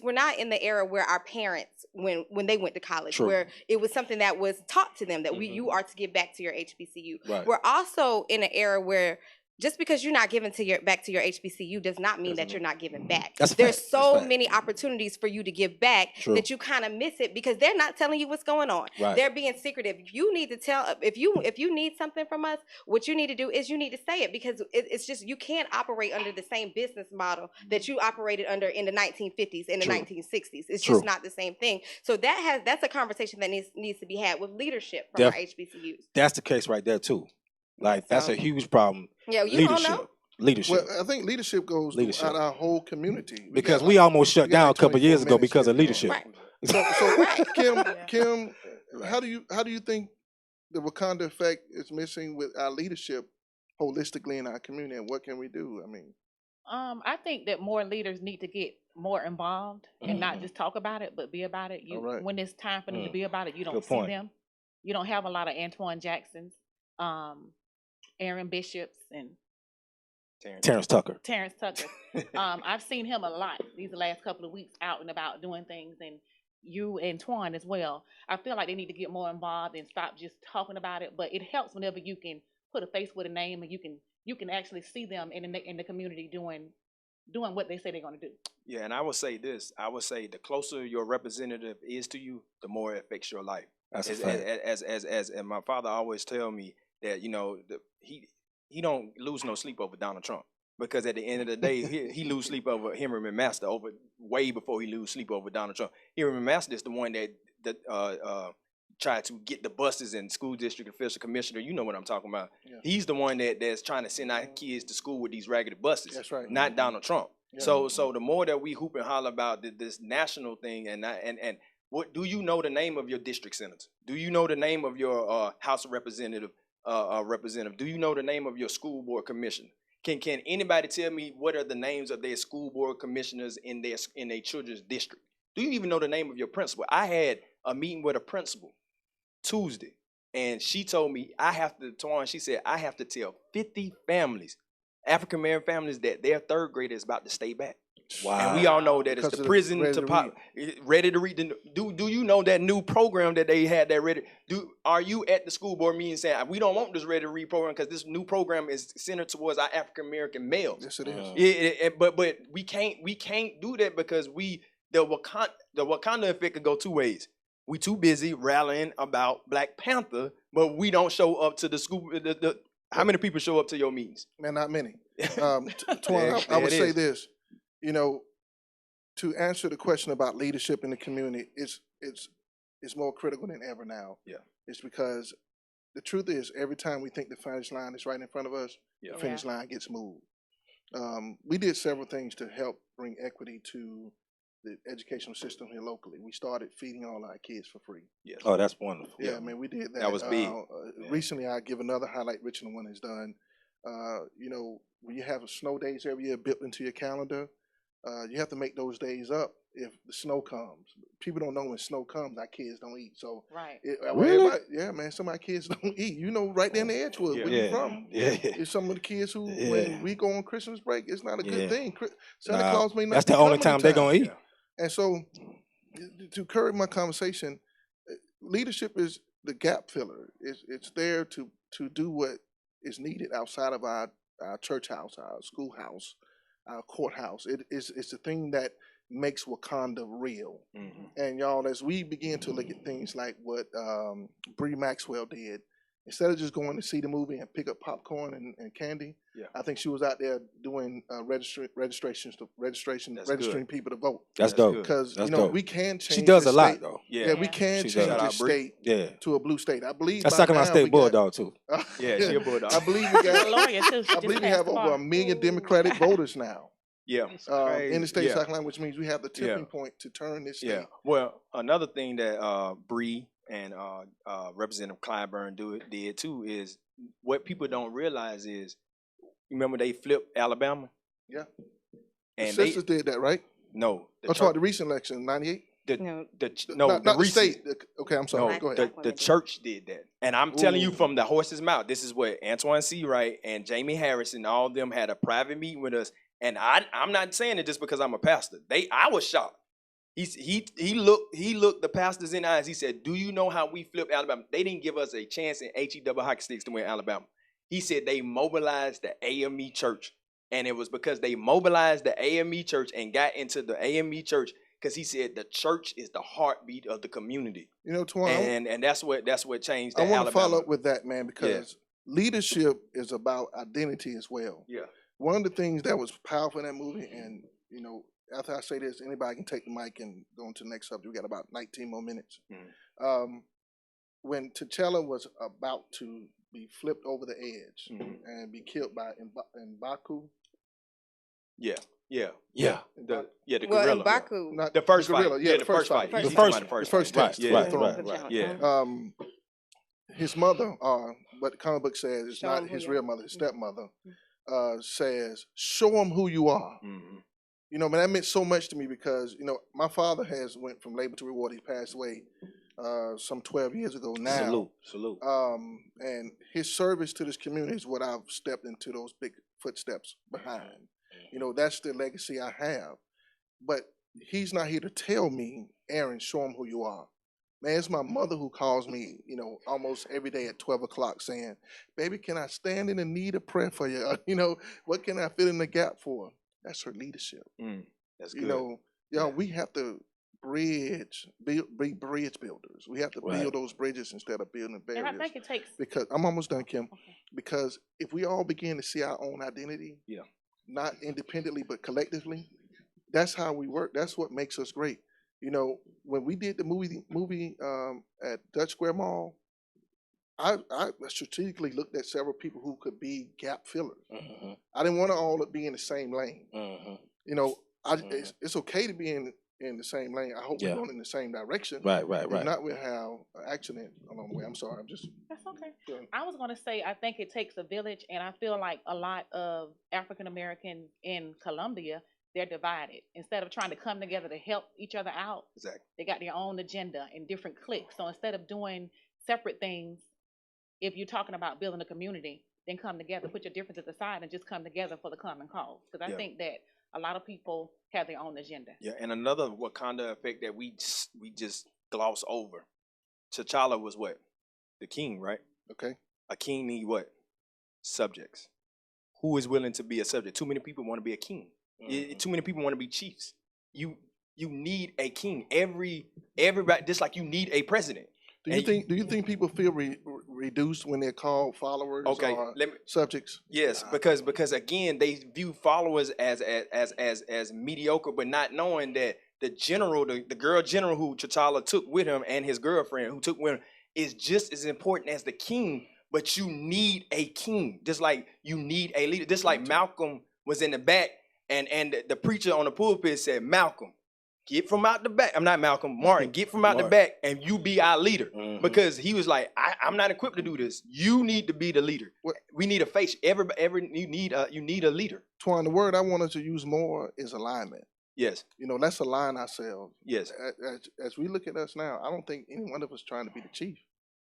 We're not in the era where our parents, when they went to college, where it was something that was taught to them that you are to give back to your HBCU. Right. We're also in an era where just because you're not giving back to your HBCU does not mean that you're not giving back. There's so many opportunities for you to give back that you kind of miss it because they're not telling you what's going on. Right. They're being secretive. You need to tell if you need something from us, what you need to do is you need to say it because it's just you can't operate under the same business model that you operated under in the 1950s and the 1960s. It's just not the same thing. So that's a conversation that needs to be had with leadership from our HBCUs. That's the case right there too. Like that's a huge problem. Yeah, you don't know. Leadership. Well, I think leadership goes throughout our whole community. Because we almost shut down a couple of years ago because of leadership. Right. So Kim, how do you think the Wakanda effect is missing with our leadership holistically in our community, and what can we do? I mean, I think that more leaders need to get more involved and not just talk about it, but be about it. When it's time for them to be about it, you don't see them. You don't have a lot of Antoine Jacksons, Aaron Bishops, and Terrance Tucker. I've seen him a lot these last couple of weeks out and about doing things, and you and Antoine as well. I feel like they need to get more involved and stop just talking about it. But it helps whenever you can put a face with a name and you can actually see them in the community doing what they say they're going to do. Yeah, and I would say this. I would say the closer your representative is to you, the more it affects your life. That's a fact. As my father always tell me that he don't lose no sleep over Donald Trump because at the end of the day he lose sleep over Henry McMaster over way before he lose sleep over Donald Trump. Henry McMaster is the one that tried to get the buses and school district official commissioner. You know what I'm talking about. Yeah. He's the one that's trying to send our kids to school with these raggedy buses. That's right. Not Donald Trump. Yeah. So the more that we hoop and holler about this national thing and what do you know the name of your district senator? Do you know the name of your House of Representative? Representative, do you know the name of your school board commissioner? Can anybody tell me what are the names of their school board commissioners in their children's district? Do you even know the name of your principal? I had a meeting with a principal Tuesday, and she told me she said I have to tell 50 families, African American families, that their third grader is about to stay back. Wow. And we all know that it's the prison to pop, ready to read. Do you know that new program that they had that ready? Are you at the school board meeting saying we don't want this ready to read program because this new program is centered towards our African American males? Yes, it is. But we can't do that because the Wakanda effect could go two ways. We too busy rallying about Black Panther, but we don't show up to the school. How many people show up to your meetings? Man, not many. Antoine, I would say this. To answer the question about leadership in the community, it's more critical than ever now. Yeah. It's because the truth is every time we think the finish line is right in front of us, the finish line gets moved. We did several things to help bring equity to the educational system here locally. We started feeding all our kids for free. Yes. Oh, that's wonderful. Yeah, I mean, we did that. That was big. Recently, I give another highlight richer than one has done. When you have snow days every year built into your calendar, you have to make those days up if the snow comes. People don't know when snow comes, our kids don't eat. So, Right. Really? yeah, man, some of our kids don't eat. You know, right there in the Edgewood, where you from. Yeah. It's some of the kids who, Yeah. when we go on Christmas break, it's not a good Yeah. thing. Santa Nah, Claus may not that's be the only coming in time they're gonna eat. And so, to curb my conversation, leadership is the gap filler. It's there to do what is needed outside of our church house, our schoolhouse, our courthouse. It's the thing that makes Wakanda real. And y'all, as we begin to look at things like what Bree Maxwell did, instead of just going to see the movie and pick up popcorn and candy, I think she was out there doing registering people to vote. That's dope. Because dope. we can change. She does this a lot state. though. Yeah, we can She change does. this state to a blue state. I believe That's by South Carolina now State we got- Bulldog too. Yeah, she a bulldog. I believe we She's a got. lawyer too. She I just believe we passed have the over bar. 1 million Democratic voters now Yeah. in the state of Yeah. South Carolina, which means we have the tipping point to turn this state. Yeah. Well, another thing that Bree and Representative Clyburn did too is what people don't realize is, remember they flipped Alabama? Yeah. And The sisters did that, right? no, I'm talking the recent election, 98. No, Not the recent, state. Okay, I'm sorry. No, Go ahead. the church did that. And I'm telling you Ooh. from the horse's mouth, this is what Antoine C. Wright and Jamie Harris and all of them had a private meeting with us. And I'm not saying it just because I'm a pastor. I was shocked. He looked the pastors in the eyes. He said, "Do you know how we flipped Alabama? They didn't give us a chance in HE double hockey sticks to win Alabama." He said they mobilized the AME church. And it was because they mobilized the AME church and got into the AME church because he said the church is the heartbeat of the community. You know, Twan, And that's what changed. I want to Alabama. follow up with that, man, because leadership is about identity as well. Yeah. One of the things that was powerful in that movie, and you know, after I say this, anybody can take the mic and go into the next subject. We got about 19 more minutes. When T'Challa was about to be flipped over the edge and be killed by M'Baku. Yeah. The The well, gorilla. in Baku, Not The first gorilla. fight. Yeah, the first fight. He's The talking first, about the the first first fight. test. Right, for the right, throne. Yeah. His mother, what the comic book says, it's Show not him who his you real are. mother, his stepmother, says, "Show him who you are." You know, man, that meant so much to me because, you know, my father has went from labor to reward. He passed away some 12 years ago now. Salute. And his service to this community is what I've stepped into those big footsteps behind. You know, that's the legacy I have. But he's not here to tell me, Aaron, show him who you are. Man, it's my mother who calls me, you know, almost every day at 12 o'clock saying, "Baby, can I stand in the need of prayer for you? You know, what can I fill in the gap for?" That's her leadership. That's good. You know, y'all, we have to be bridge builders. We have to build those bridges instead of building barriers. And I think it takes. Because I'm almost done, Kim. Okay. Because if we all begin to see our own identity, not independently but collectively, that's how we work. That's what makes us great. You know, when we did the movie at Dutch Square Mall, I strategically looked at several people who could be gap fillers. I didn't want to all be in the same lane. You know, it's okay to be in the same lane. I hope we're going in the same direction. Right. If not, we'll have an accident along the way. I'm sorry. I'm just. That's okay. Yeah. I was going to say, I think it takes a village, and I feel like a lot of African Americans in Colombia, they're divided. Instead of trying to come together to help each other out, Exactly. they got their own agenda and different cliques. So instead of doing separate things, if you're talking about building a community, then come together, put your differences aside, and just come together for the common cause. Because I think that a lot of people have their own agenda. Yeah, and another Wakanda effect that we just gloss over. T'Challa was what? The king, right? Okay. A king need what? Subjects. Who is willing to be a subject? Too many people want to be a king. Too many people want to be chiefs. You need a king. Everybody, just like you need a president. Do you think people feel reduced when they're called followers or subjects? Yes, because again, they view followers as mediocre, but not knowing that the general, the girl general who T'Challa took with him and his girlfriend who took with him is just as important as the king. But you need a king, just like you need a leader. Just like Malcolm was in the back, and the preacher on the pulpit said, "Malcolm, get from out the back." I'm not Malcolm, Martin. Get from out the back, and you be our leader. Because he was like, I'm not equipped to do this. You need to be the leader. We need a face. You need a leader. Twan, the word I wanted to use more is alignment. Yes. You know, let's align ourselves. Yes. As we look at us now, I don't think any one of us trying to be the chief.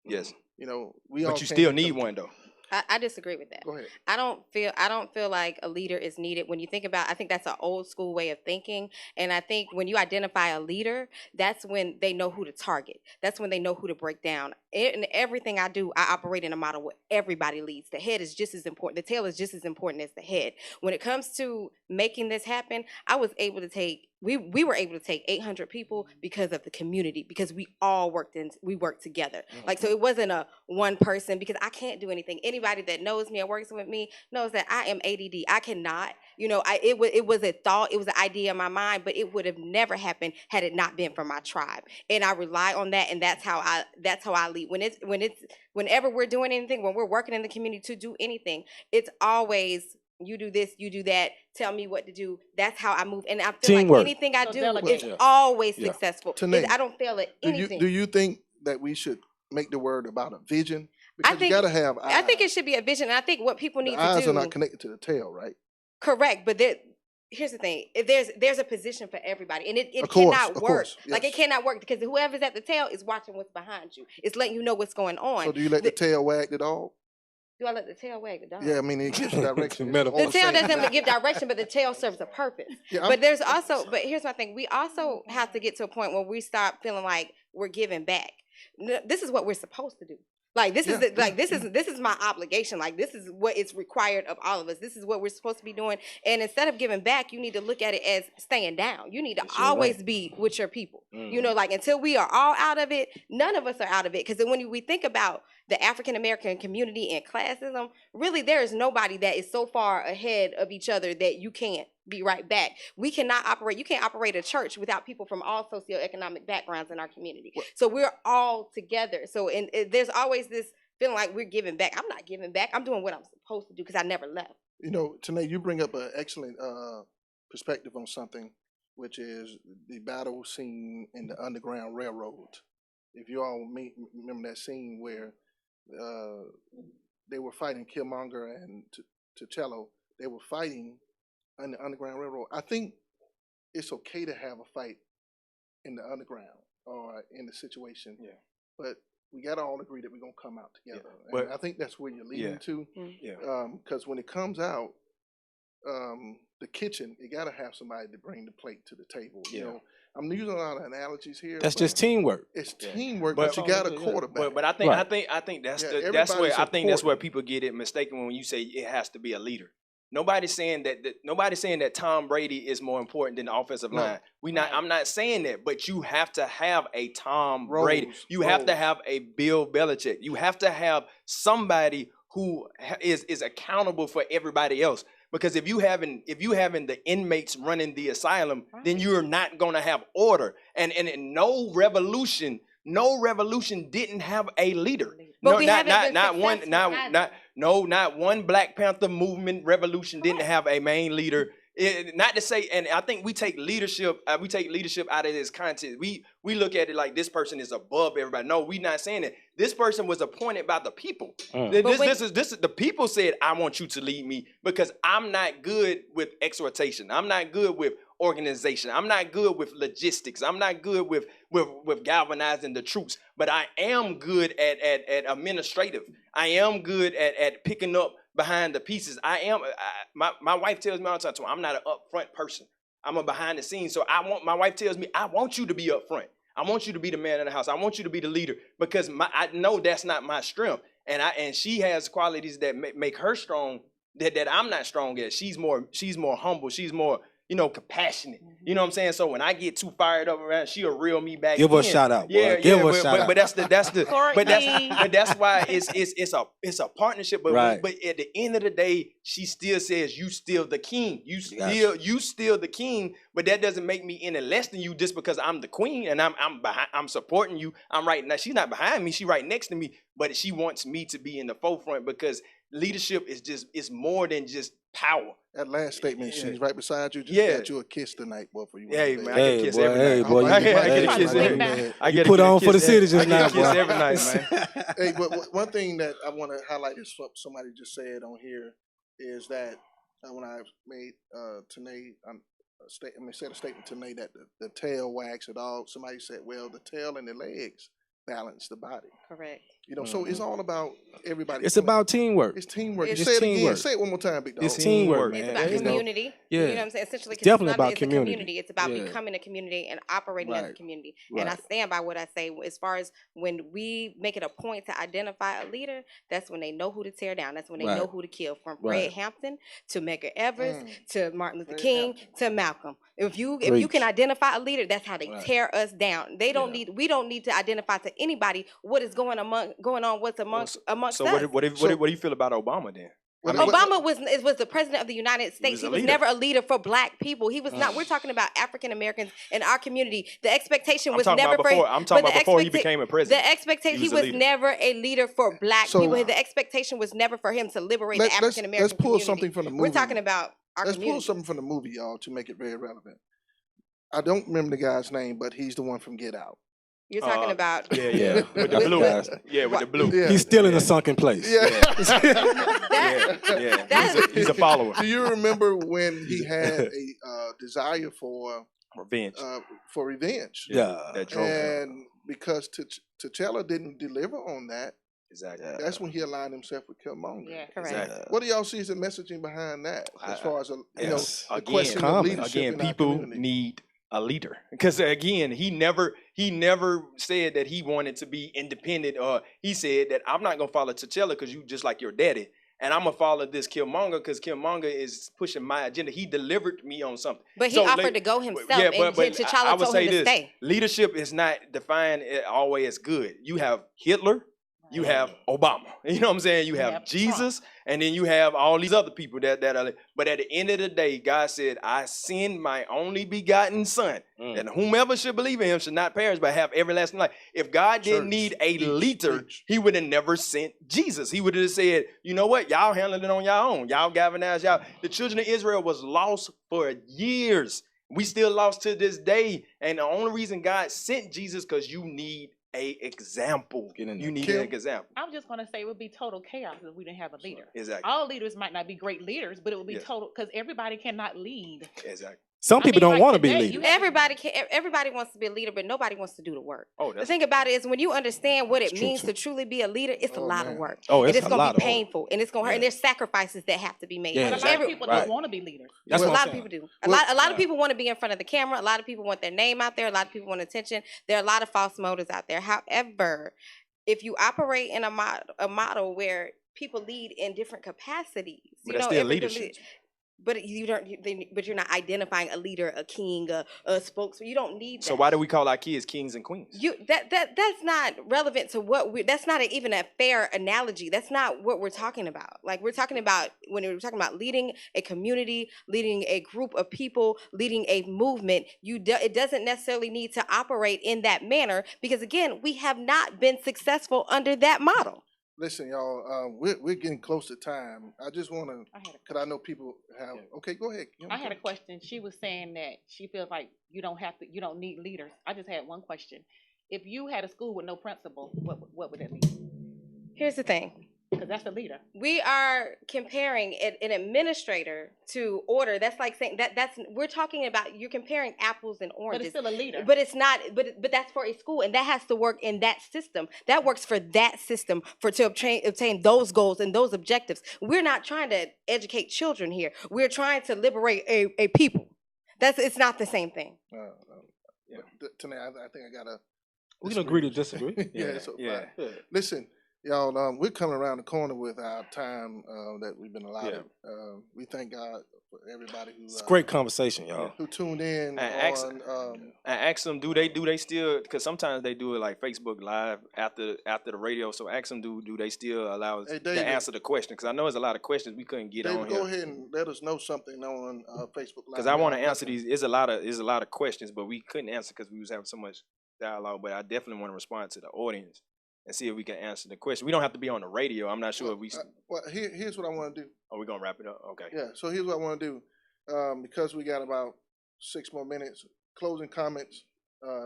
Yes. You know, we all. But you came still into- need one though. I disagree with that. Go ahead. I don't feel like a leader is needed. When you think about, I think that's an old school way of thinking. And I think when you identify a leader, that's when they know who to target. That's when they know who to break down. In everything I do, I operate in a model where everybody leads. The head is just as important. The tail is just as important as the head. When it comes to making this happen, I was able to take. We were able to take 800 people because of the community, because we all worked together. Like, so it wasn't a one person, because I can't do anything. Anybody that knows me and works with me knows that I am ADD. I cannot, you know, it was a thought, it was an idea in my mind, but it would have never happened had it not been for my tribe. And I rely on that, and that's how I lead. Whenever we're doing anything, when we're working in the community to do anything, it's always, you do this, you do that, tell me what to do. That's how I move. And I feel Teamwork. like anything I So do delegate. is always Yeah. successful. Tanae, I don't fail at anything. Do you think that we should make the word about a vision? Because think- you gotta have eyes. I think it should be a vision. And I think what people The need eyes to do. are not connected to the tail, right? Correct, but here's the thing: there's a position for everybody, and it Of course, cannot of work. course, Like, it yes. cannot work, because whoever's at the tail is watching what's behind you. It's letting you know what's going on. So do you let the tail wag the dog? Do I let the tail wag the dog? Yeah, I mean it gives direction. Metaphor. The tail doesn't give direction, but the tail serves a purpose. Yeah, But there's also, but here's my thing: we also have to get to a point where we stop feeling like we're giving back. This is what we're supposed to do. Like, this is this is my obligation. Like, this is what is required of all of us. This is what we're supposed to be doing. And instead of giving back, you need to look at it as staying down. You need to always be with your people. You know, like, until we are all out of it, none of us are out of it. Because when we think about the African American community and classism, really there is nobody that is so far ahead of each other that you can't be right back. We cannot operate. You can't operate a church without people from all socioeconomic backgrounds in our community. So we're all together. So there's always this feeling like we're giving back. I'm not giving back. I'm doing what I'm supposed to do, because I never left. You know, Tanae, you bring up an excellent perspective on something, which is the battle scene in the Underground Railroad. If you all remember that scene where they were fighting Killmonger and T'Challa, they were fighting on the Underground Railroad. I think it's okay to have a fight in the underground or in the situation. Yeah. But we got to all agree that we're going to come out together. But- And I think that's where you're leading Yeah. to. Yeah. Because when it comes out, the kitchen, you got to have somebody to bring the plate to the table. You Yeah. know, I'm using a lot of analogies here. That's but just teamwork. it's Yeah. teamwork, But- but you got a Yeah. quarterback. But I think Right. I think that's Yeah, that's where everybody's I think that's where important. people get it mistaken when you say it has to be a leader. Nobody's saying that Tom Brady is more important than the offensive No. line. I'm not saying that, but you have to have a Tom Roles, Brady. You have to roles. have a Bill Belichick. You have to have somebody who is accountable for everybody else. Because if you having the inmates running the asylum, then you're not gonna have order. And no revolution didn't have a leader. But No, we not haven't been not one successful either. not one Black Panther movement revolution didn't have a main leader. Not to say, and I think we take leadership out of this context. We look at it like this person is above everybody. No, we're not saying that. This person was appointed by the people. This is the people said, I want you to lead me because I'm not good with exhortation. I'm not good with organization. I'm not good with logistics. I'm not good with galvanizing the troops, but I am good at administrative. I am good at picking up behind the pieces. My wife tells me all the time, I'm not an upfront person. I'm a behind the scenes. So my wife tells me, I want you to be upfront. I want you to be the man in the house. I want you to be the leader because I know that's not my strength. And she has qualities that make her strong that I'm not strong at. She's more humble. She's more, compassionate. You know what I'm saying? So when I get too fired up around, she'll reel me back. Give her a in. shout out, boy. Yeah, Give her a but, shout out. but that's the Courtney. but that's why it's a partnership. But Right. but at the end of the day, she still says you still the king. You still the king. But that doesn't make me any less than you just because I'm the queen and I'm supporting you. I'm right now. She's not behind me. She's right next to me. But she wants me to be in the forefront because leadership is more than just power. That last statement, she's right beside you. Just Yeah. got you a kiss tonight, boy. For you. Hey, went to man, bed. I get a kiss every hey, night. boy, I you- get hey, a kiss boy, every you- night. I you get a put kiss on for the citizens I get now, a kiss boy. every night, man. Hey, but one thing that I want to highlight is what somebody just said on here is that when I made Tanae said a statement to me that the tail wags it all. Somebody said, well, the tail and the legs balance the body. Correct. You know, so it's all about everybody. It's about teamwork. It's teamwork. It's Say it again. teamwork. Say it one more time, big dog. It's teamwork, It's man. about You know? community. Yeah. You know what I'm saying? Essentially, It's 'cause definitely not, about it's community. a community. It's about Yeah. becoming a community and operating as a Right. community. And I Right. stand by what I say. As far as when we make it a point to identify a leader, that's when they know who to tear down. That's when they know Right. who to kill. From Right. Fred Hampton to Medgar Evers to Martin Luther Fred King Hampton. to Malcolm. If you Preach. can identify a leader, that's how they Right. tear us down. They don't Yeah. we don't need to identify to anybody what is going on what's amongst So us. what do you feel about Obama then? What- Obama was the president of the United States. was He a was leader. never a leader for black people. He was not. We're talking about African Americans in our community. The expectation I'm was talking never about before. for. I'm talking but about the before he expecta- became a president. The expectation He he was a was leader. never a leader for black So- people. The expectation was never for him to liberate the Let's African American let's pull community. something from the movie. We're talking about our Let's pull community. something from the movie, y'all, to make it very relevant. I don't remember the guy's name, but he's the one from Get Out. You're talking about. Yeah, Yeah. with the That's blue. fast. Yeah, with the blue. Yeah. He's still in a sunken place. Yeah. Yeah. That- He's a follower. Do you remember when he had a desire Revenge. for revenge? Yeah. That drove him. And because T'Challa didn't deliver on that, Exactly. that's when he aligned himself with Killmonger. Yeah. Correct. Exactly. What do y'all see as the messaging behind that, as far as yes. the Again, question of common. leadership Again, in our people community? need a leader because again, he never said that he wanted to be independent, or he said that I'm not gonna follow T'Challa because you just like your daddy, and I'm gonna follow this Killmonger because Killmonger is pushing my agenda. He delivered me on something. But he So, offered like, to go himself, yeah, and T'Challa would told say him to this: stay. leadership is not defined always as good. You have Hitler. You have Obama, you know what I'm saying? You have have Jesus, and then you have all these other people that are. But at the end of the day, God said, "I send my only begotten Son, and whomever should believe in Him should not perish, but have everlasting life." If God didn't Church. need a Preach, leader, preach. He would have never sent Jesus. He would have said, "You know what? Y'all handle it on y'all own. Y'all galvanize y'all." The children of Israel was lost for years. We still lost to this day, and the only reason God sent Jesus because you need a example. Get in there. You need Kim? an example. I was just going to say it would be total chaos if we didn't have a leader. Exactly. All leaders might not be great leaders, but it would be Yes. total because everybody cannot lead. Exactly. Some I people mean, don't like want to be today, leaders. you have- Everybody wants to be a leader, but nobody wants to do the work. Oh, The that's thing about it is when you understand what it That's true, means too. to truly be a leader, it's a Oh, lot man. of work. Oh, And it's it's a going lot to be of work. painful, and it's going to hurt, and there's sacrifices that have to be made. Yeah, But a lot exactly. of people Right. don't want to be leaders. That's a what lot I'm of people saying. do. A lot of people want to be in front of the camera. A lot of people want their name out there. A lot of people want attention. There are a lot of false motives out there. However, if you operate in a model where people lead in different capacities, But that's still every leadership. But you don't. But you're not identifying a leader, a king, a spokesman. You don't need that. So why do we call our kids kings and queens? That's not relevant to what we. That's not even a fair analogy. That's not what we're talking about. Like we're talking about when we're talking about leading a community, leading a group of people, leading a movement. It doesn't necessarily need to operate in that manner because again, we have not been successful under that model. Listen, y'all, we're getting close to time. I just want to, I had a because I know people have. Okay, go ahead. I had a question. She was saying that she feels like you don't need leaders. I just had one question. If you had a school with no principal, what would that mean? Here's the thing. Because that's the leader. We are comparing an administrator to order. That's like saying that's we're talking about you're comparing apples and But oranges. it's still a leader. But it's not. But that's for a school, and that has to work in that system. That works for that system to obtain those goals and those objectives. We're not trying to educate children here. We're trying to liberate a people. It's not the same thing. Tonight, I think I gotta. We can agree to disagree. Yeah, so yeah. fine. Listen, y'all, we're coming around the corner with our time that we've been allotted. We thank God for everybody who It's a great conversation, y'all. who tuned in And ask- on. And ask them, do they still? Because sometimes they do it like Facebook Live after the radio. So ask them, do they still allow us Hey, to David. answer the question? Because I know there's a lot of questions we couldn't get David, on go here. ahead and let us know something on Facebook Live. Because I want to answer these. There's a lot of questions, but we couldn't answer because we was having so much dialogue. But I definitely want to respond to the audience and see if we can answer the question. We don't have to be on the radio. I'm not sure if we. Well, here's what I want to do. Are we gonna wrap it up? Okay. Yeah, so here's what I want to do. Because we got about 6 more minutes. Closing comments,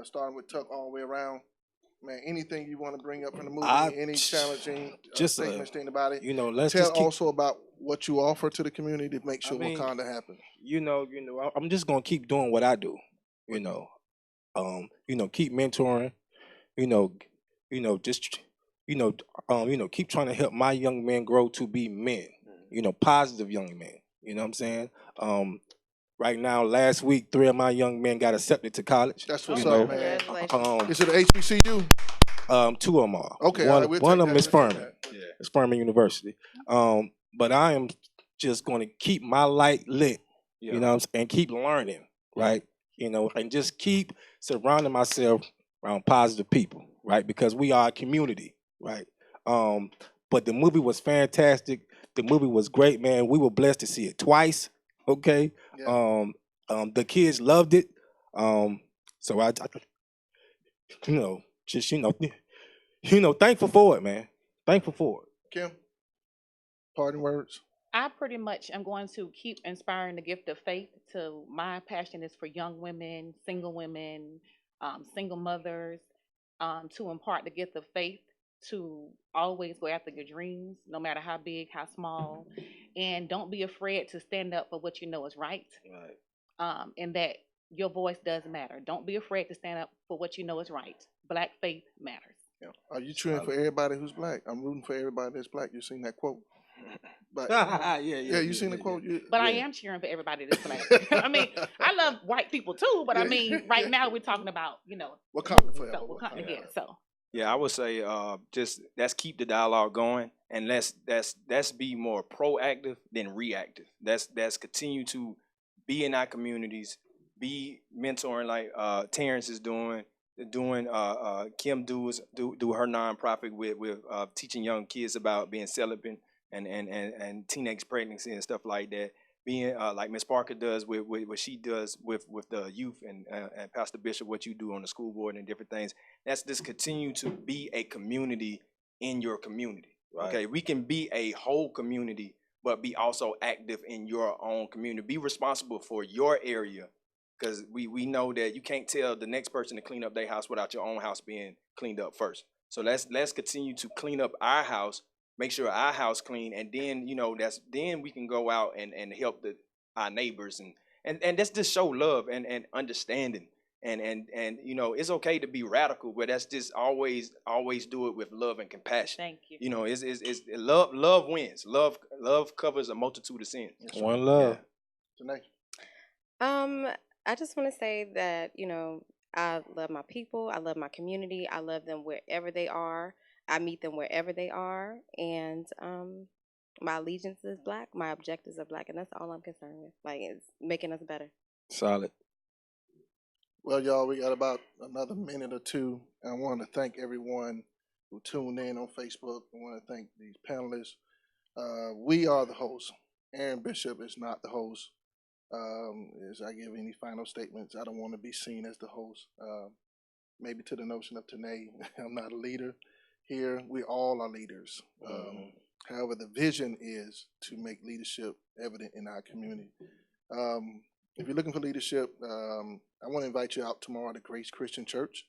starting with Tuck all the way around. Man, anything you want to bring up in the movie, any challenging just, statements to anybody? You know, let's Tell just keep. also about what you offer to the community to make I sure mean, Wakanda happens? I'm just gonna keep doing what I do. Keep mentoring. You know, just keep trying to help my young men grow to be men. Positive young men. You know what I'm saying? Right now, last week, 3 of my young men got accepted to college. That's what's you up, know, man. Congratulations. Is it HBCU? 2 of them are. Okay, all one right, we'll one take of them that, is we'll take Furman. that. Yeah. It's Furman University. But I am just going to keep my light lit. Yeah. You know what I'm saying? And keep learning, right? And just keep surrounding myself around positive people, right? Because we are a community, right? But the movie was fantastic. The movie was great, man. We were blessed to see it twice. Okay. Yeah. The kids loved it. So I just thankful for it, man. Thankful for it. Kim, parting words. I pretty much am going to keep inspiring the gift of faith. To my passion is for young women, single mothers, to impart the gift of faith to always go after your dreams, no matter how big, how small, and don't be afraid to stand up for what you know is right. And that your voice does matter. Don't be afraid to stand up for what you know is right. Black faith matters. Yeah. Are you cheering for everybody who's black? I'm rooting for everybody that's black. You seen that quote? But Yeah, you seen the quote? But I am cheering for everybody that's black. I mean, I love white people too, but I mean, right now we're talking about, Wakanda forever. So Wakanda, yeah. So Yeah, I would say just let's keep the dialogue going, and let's be more proactive than reactive. Let's continue to be in our communities, be mentoring like Terrance is doing. Kim do her nonprofit with teaching young kids about being celibate and teenage pregnancy and stuff like that. Being like Miss Parker does with what she does with the youth and Pastor Bishop, what you do on the school board and different things. That's just continue to be a community in your community. Right. Okay, we can be a whole community, but be also active in your own community. Be responsible for your area, because we know that you can't tell the next person to clean up their house without your own house being cleaned up first. So let's continue to clean up our house, make sure our house clean, and then then we can go out and help our neighbors and that's just show love and understanding and it's okay to be radical, but that's just always do it with love and compassion. thank you. It's love wins. Love covers a multitude of sins. One love. Tonight. I just want to say that, I love my people. I love my community. I love them wherever they are. I meet them wherever they are. And my allegiance is black. My objectives are black. And that's all I'm concerned with. Like, it's making us better. Solid. Well, y'all, we got about another minute or two. I want to thank everyone who tuned in on Facebook. I want to thank these panelists. We are the hosts. Aaron Bishop is not the host. As I give any final statements, I don't want to be seen as the host. Maybe to the notion of today, I'm not a leader here. We all are leaders. However, the vision is to make leadership evident in our community. If you're looking for leadership, I want to invite you out tomorrow to Grace Christian Church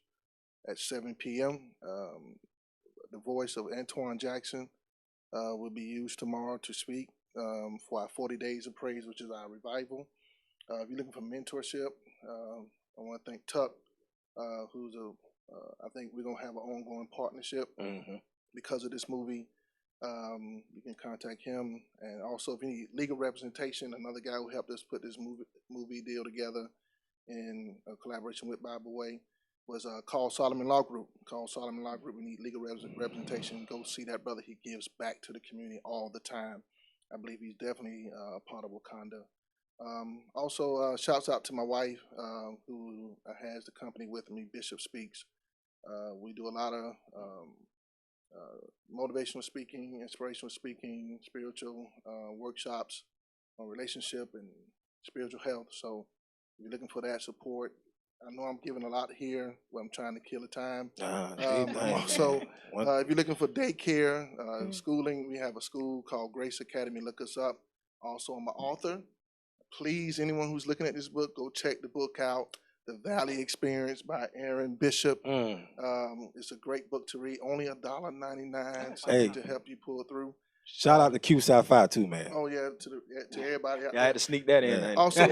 at 7 p.m. The voice of Antoine Jackson will be used tomorrow to speak for our 40 Days of Praise, which is our revival. If you're looking for mentorship, I want to thank Tuck, who's I think we're going to have an ongoing partnership because of this movie. You can contact him. And also, if you need legal representation, another guy who helped us put this movie deal together in collaboration with Bible Way was Call Solomon Law Group. Call Solomon Law Group. We need legal representation. Go see that brother. He gives back to the community all the time. I believe he's definitely a part of Wakanda. Also, shouts out to my wife who has the company with me, Bishop Speaks. We do a lot of motivational speaking, inspirational speaking, spiritual workshops on relationship and spiritual health. So if you're looking for that support, I know I'm giving a lot here, but I'm trying to kill the time. Also, if you're looking for daycare, schooling, we have a school called Grace Academy. Look us up. Also, I'm an author. Please, anyone who's looking at this book, go check the book out. The Valley Experience by Aaron Bishop. It's a great book to read. Only $1.99, something to help you pull through. Shout out to Q South 5 too, man. Oh yeah, to everybody out Yeah, I had there. to sneak that in. Yeah. ain't Also,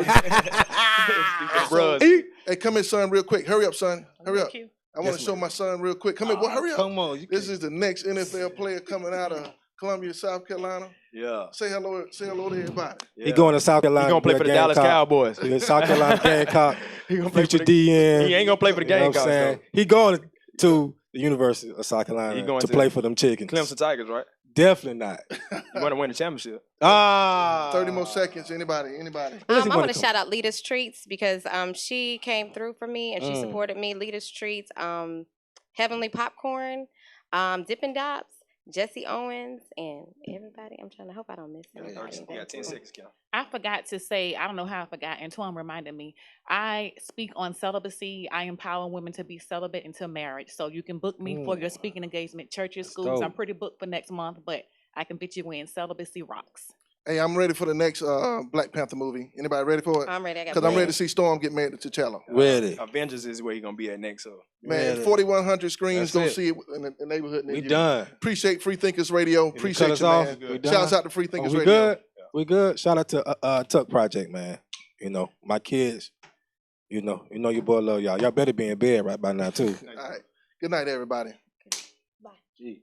Bruh. hey, come here, son, real quick. Hurry up, son. Hurry up. Q. I want to Yes, show ma'am. my son real quick. Come here, boy. Hurry up. Come on. This is the next NFL player coming out of Columbia, South Carolina. Yeah. Say hello to everybody. He going to South Carolina. He gonna play be a for the Dallas Gamecock. Cowboys. He in South Carolina Gamecock. He gonna play Future for the, DN. He ain't gonna play for the You know what I'm Gamecocks saying? though. He going to the University of South Carolina He going to to play for them Chickens. Clemson Tigers, right? Definitely not. You want to win the championship. 30 more seconds. Anybody? Unless he I wanna want to come. shout out Lita's Treats because she came through for me and she Mm. supported me. Lita's Treats, Heavenly Popcorn, Dippin' Dots, Jesse Owens, and everybody. I'm trying to hope I don't miss anybody. You got 10 seconds, Kim. I forgot to say, I don't know how I forgot. Antoine reminded me. I speak on celibacy. I empower women to be celibate until marriage. So you can book me for your speaking engagement, churches, schools. I'm dope. pretty booked for next month, but I can fit you in. Celibacy rocks. Hey, I'm ready for the next Black Panther movie. Anybody ready for it? I'm ready. I got Because I'm ready to plans. see Storm get married to T'Challa. Ready. Avengers is where he gonna be at next. So Man, Ready. 4,100 screens. That's Go it. see it in the neighborhood near We you. done. Appreciate Freethinkers Radio. Cut Appreciate us you, off. man. We done. Shouts out to Oh, Freethinkers we Radio. good? We good. Shout out to Tuck Project, man. You know, my kids, you know your boy love y'all. Y'all better be in bed right by now too. All right. Good night, everybody. Bye. Gee.